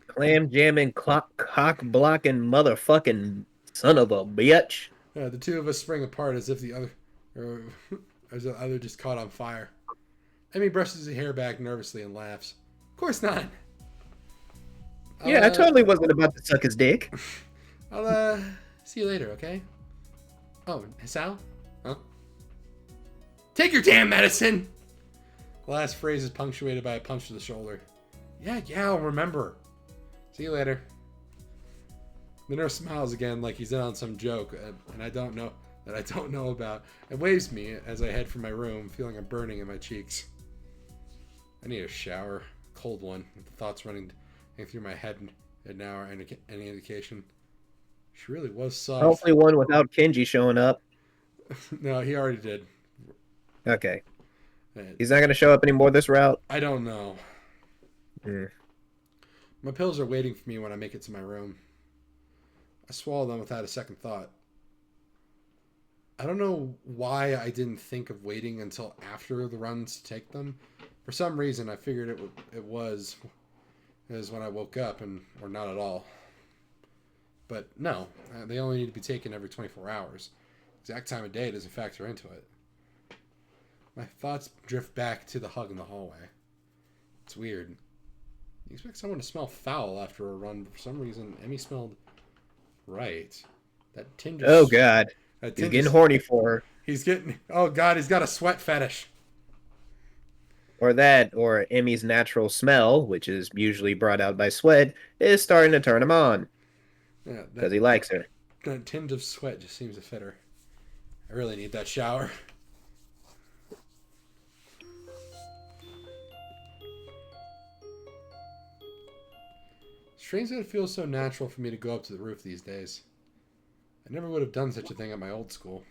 Clam jamming, cock blocking motherfucking son of a bitch. The two of us spring apart as if the other just caught on fire. Emi brushes his hair back nervously and laughs. Of course not. Yeah, I totally wasn't about to suck his dick. I'll see you later, okay? Oh, Hisao? Huh? Take your damn medicine! The last phrase is punctuated by a punch to the shoulder. Yeah, I'll remember. See you later. The nurse smiles again like he's in on some joke, and I don't know about, and waves me as I head for my room, feeling a burning in my cheeks. I need a shower, a cold one, with the thoughts running through my head and now are any indication. She really was soft. Hopefully one without Kenji showing up. No, he already did. Okay. He's not going to show up anymore this route? I don't know. Mm. My pills are waiting for me when I make it to my room. I swallow them without a second thought. I don't know why I didn't think of waiting until after the runs to take them. For some reason, I figured it was when I woke up, or not at all. But no, they only need to be taken every 24 hours. Exact time of day doesn't factor into it. My thoughts drift back to the hug in the hallway. It's weird. You expect someone to smell foul after a run, but for some reason, Emi smelled right. That tinge of... Oh, God. He's getting horny for her. Oh, God, he's got a sweat fetish. Or Emi's natural smell, which is usually brought out by sweat, is starting to turn him on. Yeah, because he likes her. That tinge of sweat just seems to fit her. I really need that shower. Strange that it feels so natural for me to go up to the roof these days. I never would have done such a thing at my old school.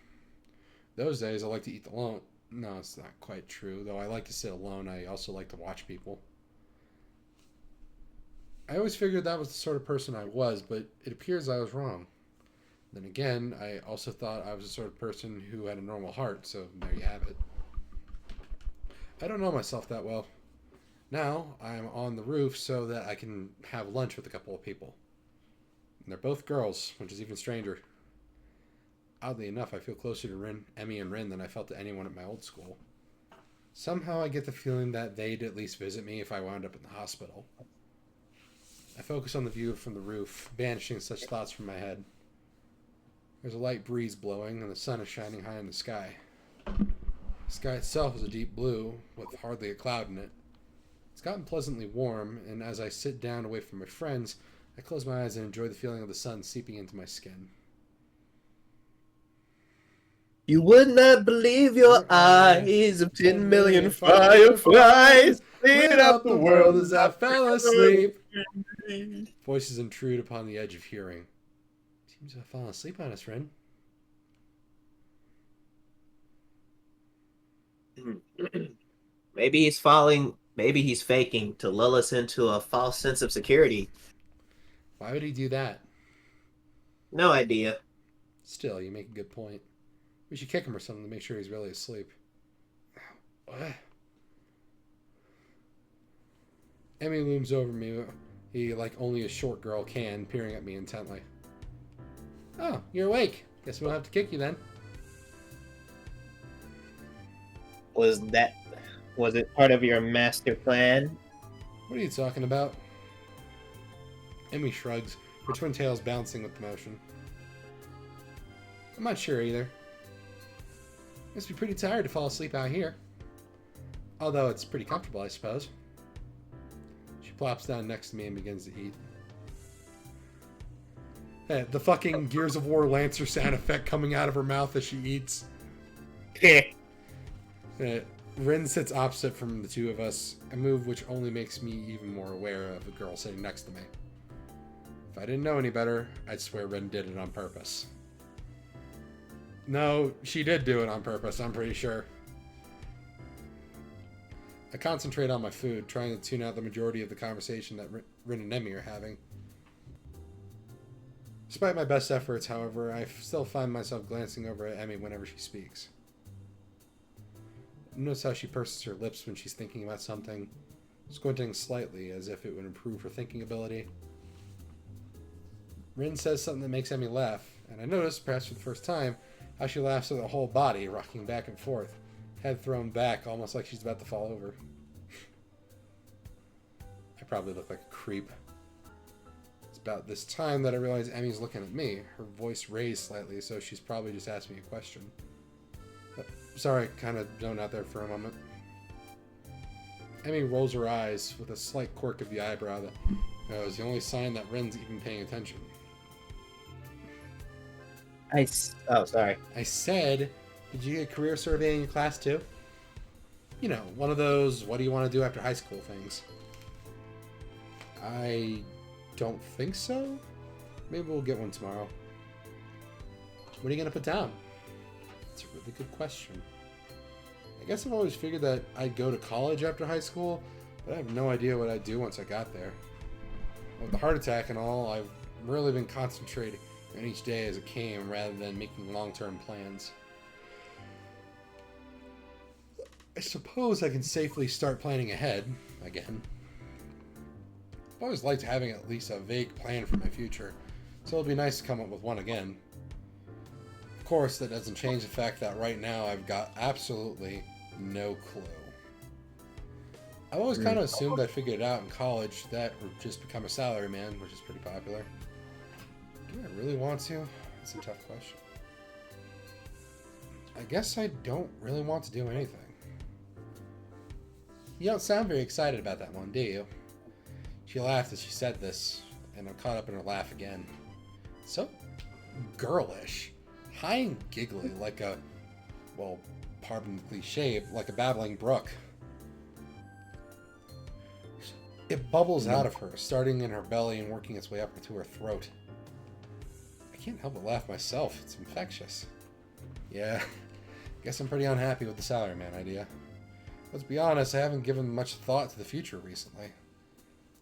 Those days I like to eat alone. No, it's not quite true. Though I like to sit alone, I also like to watch people. I always figured that was the sort of person I was, but it appears I was wrong. Then again, I also thought I was the sort of person who had a normal heart, so there you have it. I don't know myself that well. Now, I'm on the roof so that I can have lunch with a couple of people. And they're both girls, which is even stranger. Oddly enough, I feel closer to Emi and Rin than I felt to anyone at my old school. Somehow I get the feeling that they'd at least visit me if I wound up in the hospital. I focus on the view from the roof, banishing such thoughts from my head. There's a light breeze blowing, and the sun is shining high in the sky. The sky itself is a deep blue, with hardly a cloud in it. It's gotten pleasantly warm, and as I sit down away from my friends, I close my eyes and enjoy the feeling of the sun seeping into my skin. You would not believe your eyes of 10 million fireflies lit up the world as I fell asleep. Voices intrude upon the edge of hearing. Seems to have fallen asleep on us, friend. Maybe he's faking to lull us into a false sense of security. Why would he do that? No idea. Still, you make a good point. We should kick him or something to make sure he's really asleep. What? Emmy looms over me, he like only a short girl can, peering at me intently. Oh, you're awake. Guess we don't have to kick you then. Was it part of your master plan? What are you talking about? Emmy shrugs, her twin tails bouncing with the motion. I'm not sure either. Must be pretty tired to fall asleep out here. Although it's pretty comfortable, I suppose. She plops down next to me and begins to eat. Hey, the fucking Gears of War Lancer sound effect coming out of her mouth as she eats. Rin sits opposite from the two of us, a move which only makes me even more aware of the girl sitting next to me. If I didn't know any better, I'd swear Rin did it on purpose. No, she did do it on purpose, I'm pretty sure. I concentrate on my food, trying to tune out the majority of the conversation that Rin and Emmy are having. Despite my best efforts, however, I still find myself glancing over at Emmy whenever she speaks. Notice how she purses her lips when she's thinking about something, squinting slightly as if it would improve her thinking ability. Rin says something that makes Emmy laugh, and I notice, perhaps for the first time, how she laughs with her whole body, rocking back and forth, head thrown back, almost like she's about to fall over. I probably look like a creep. It's about this time that I realize Emmy's looking at me, her voice raised slightly, so she's probably just asked me a question. Sorry, kind of zoned out there for a moment. Emmy rolls her eyes with a slight quirk of the eyebrow that is the only sign that Rin's even paying attention. Sorry. I said, did you get career survey in your class too? You know, one of those, what do you want to do after high school things. I don't think so. Maybe we'll get one tomorrow. What are you going to put down? That's a really good question. I guess I've always figured that I'd go to college after high school, but I have no idea what I'd do once I got there. With the heart attack and all, I've really been concentrating on each day as it came rather than making long-term plans. I suppose I can safely start planning ahead, again. I've always liked having at least a vague plan for my future, so it'll be nice to come up with one again. Of course, that doesn't change the fact that right now I've got absolutely no clue. I've always kind of assumed I'd figure it out in college, that or just become a salaryman, which is pretty popular. Do I really want to? That's a tough question. I guess I don't really want to do anything. You don't sound very excited about that one, do you? She laughed as she said this, and I'm caught up in her laugh again. So girlish. High and giggly, like a, well, pardon the cliche, like a babbling brook. It bubbles out of her, starting in her belly and working its way up to her throat. I can't help but laugh myself. It's infectious. Yeah, guess I'm pretty unhappy with the salaryman idea. Let's be honest, I haven't given much thought to the future recently.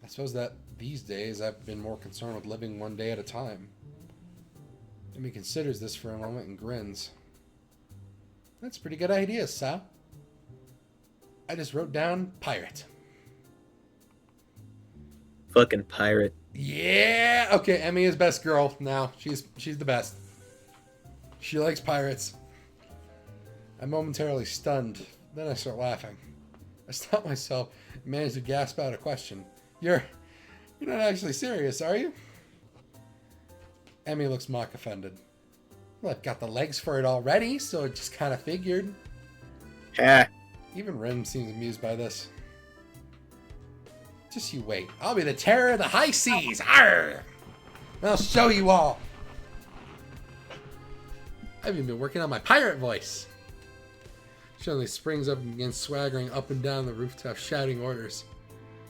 I suppose that these days I've been more concerned with living one day at a time. Amy considers this for a moment and grins. That's a pretty good idea, Sal. I just wrote down pirate. Fucking pirate. Yeah! Okay, Emmy is best girl now. She's the best. She likes pirates. I'm momentarily stunned. Then I start laughing. I stop myself and manage to gasp out a question. You're not actually serious, are you? Emmy looks mock offended. Well, I've got the legs for it already, so it just kind of figured. Yeah. Even Rim seems amused by this. Just you wait. I'll be the terror of the high seas. Arr! I'll show you all. I've even been working on my pirate voice. She suddenly springs up and begins swaggering up and down the rooftop, shouting orders.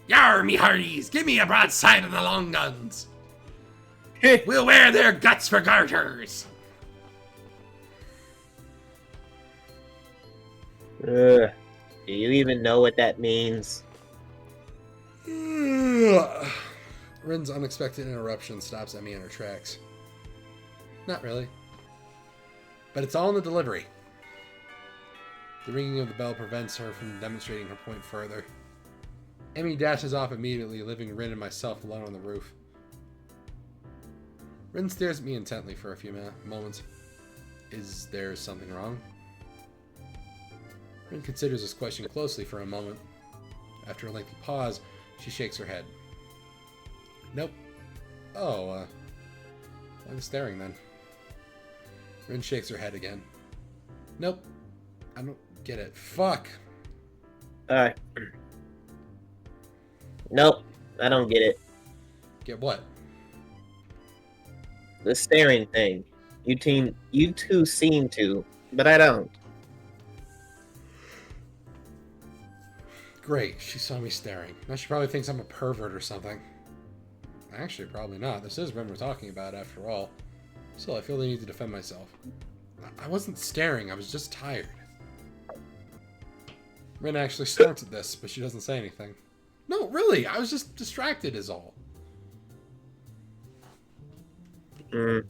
Yar, me hearties! Give me a broadside of the long guns! We'll wear their guts for garters! Do you even know what that means? Rin's unexpected interruption stops Emmy in her tracks. Not really. But it's all in the delivery. The ringing of the bell prevents her from demonstrating her point further. Emmy dashes off immediately, leaving Rin and myself alone on the roof. Rin stares at me intently for a few moments. Is there something wrong? Rin considers this question closely for a moment. After a lengthy pause, she shakes her head. Nope. Oh, why the staring then? Rin shakes her head again. Nope. I don't get it. Fuck. Nope. I don't get it. Get what? The staring thing. You two seem to, but I don't. Great. She saw me staring. Now she probably thinks I'm a pervert or something. Actually, probably not. This is Rin we're talking about, after all. Still, I feel the need to defend myself. I wasn't staring. I was just tired. Rin actually starts at this, but she doesn't say anything. No, really. I was just distracted is all. Eager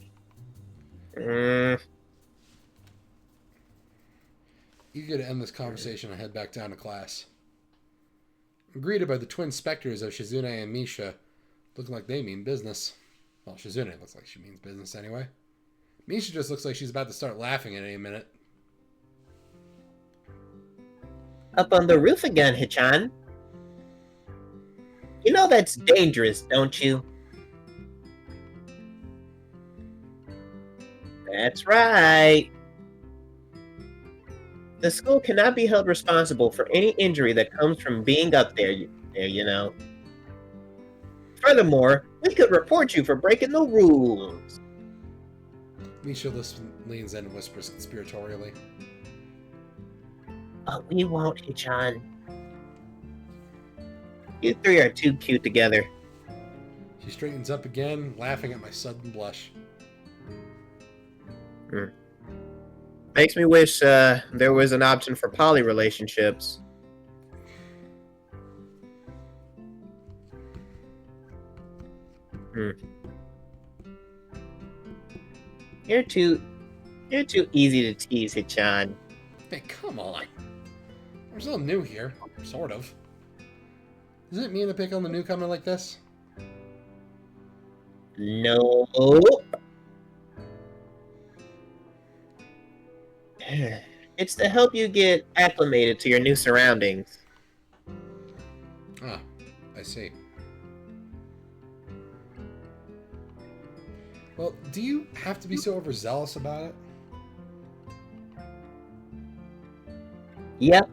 to end this conversation, I head back down to class. I'm greeted by the twin specters of Shizune and Misha, looking like they mean business. Well, Shizune looks like she means business anyway. Misha just looks like she's about to start laughing at any minute. Up on the roof again, Hichan. You know that's dangerous, don't you? That's right. The school cannot be held responsible for any injury that comes from being up there, you know. Furthermore, we could report you for breaking the rules. Misha leans in and whispers conspiratorially. Oh, we won't, Hichan. You three are too cute together. She straightens up again, laughing at my sudden blush. Makes me wish there was an option for poly relationships. You're too easy to tease, Hichan. Hey, come on. I'm still new here, sort of. Isn't it mean to pick on the newcomer like this? No. It's to help you get acclimated to your new surroundings. Ah, I see. Well, do you have to be so overzealous about it? Yep.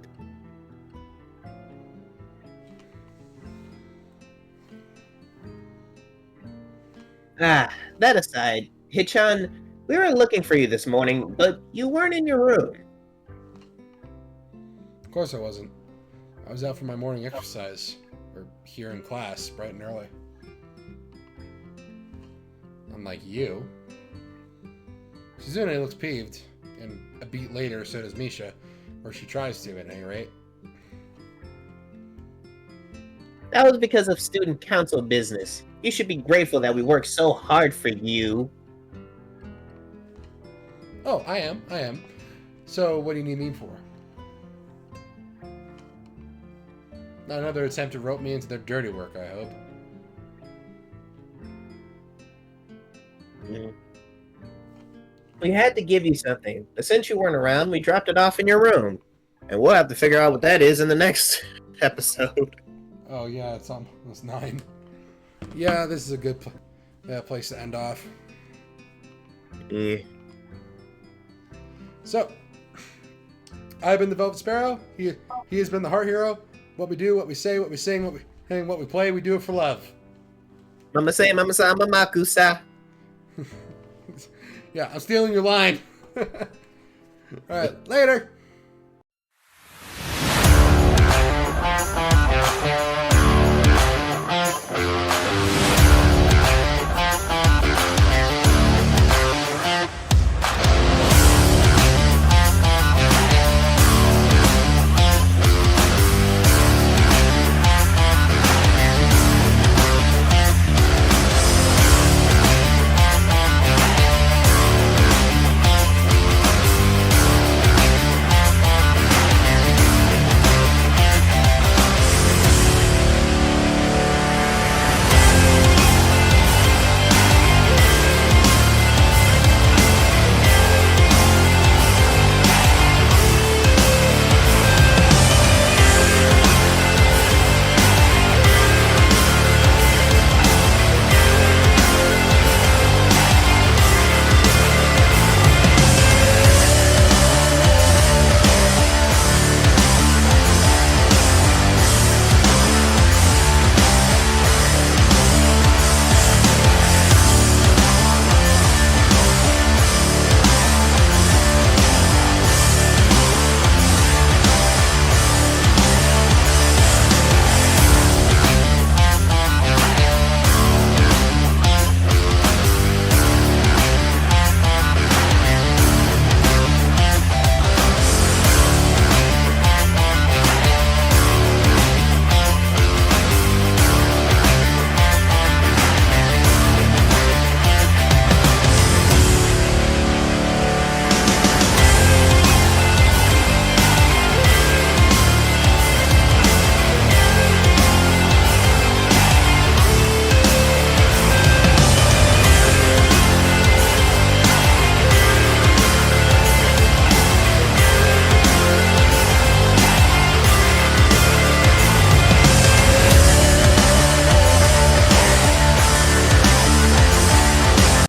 That aside, Hichan, we were looking for you this morning, but you weren't in your room. Of course I wasn't. I was out for my morning exercise. Or here in class, bright and early. Unlike you. Shizune looks peeved, and a beat later so does Misha, or she tries to at any rate. That was because of student council business. You should be grateful that we worked so hard for you. Oh, I am. So, what do you need me for? Not another attempt to rope me into their dirty work, I hope. We had to give you something, but since you weren't around, we dropped it off in your room. And we'll have to figure out what that is in the next episode. Oh yeah, it's almost 9. Yeah, this is a good place to end off. Yeah. So, I've been the Velvet Sparrow. He has been the Heart Hero. What we do, what we say, what we sing, what we play, we do it for love. Mama say, mama sa, mama kusa. Yeah, I'm stealing your line. All right, later.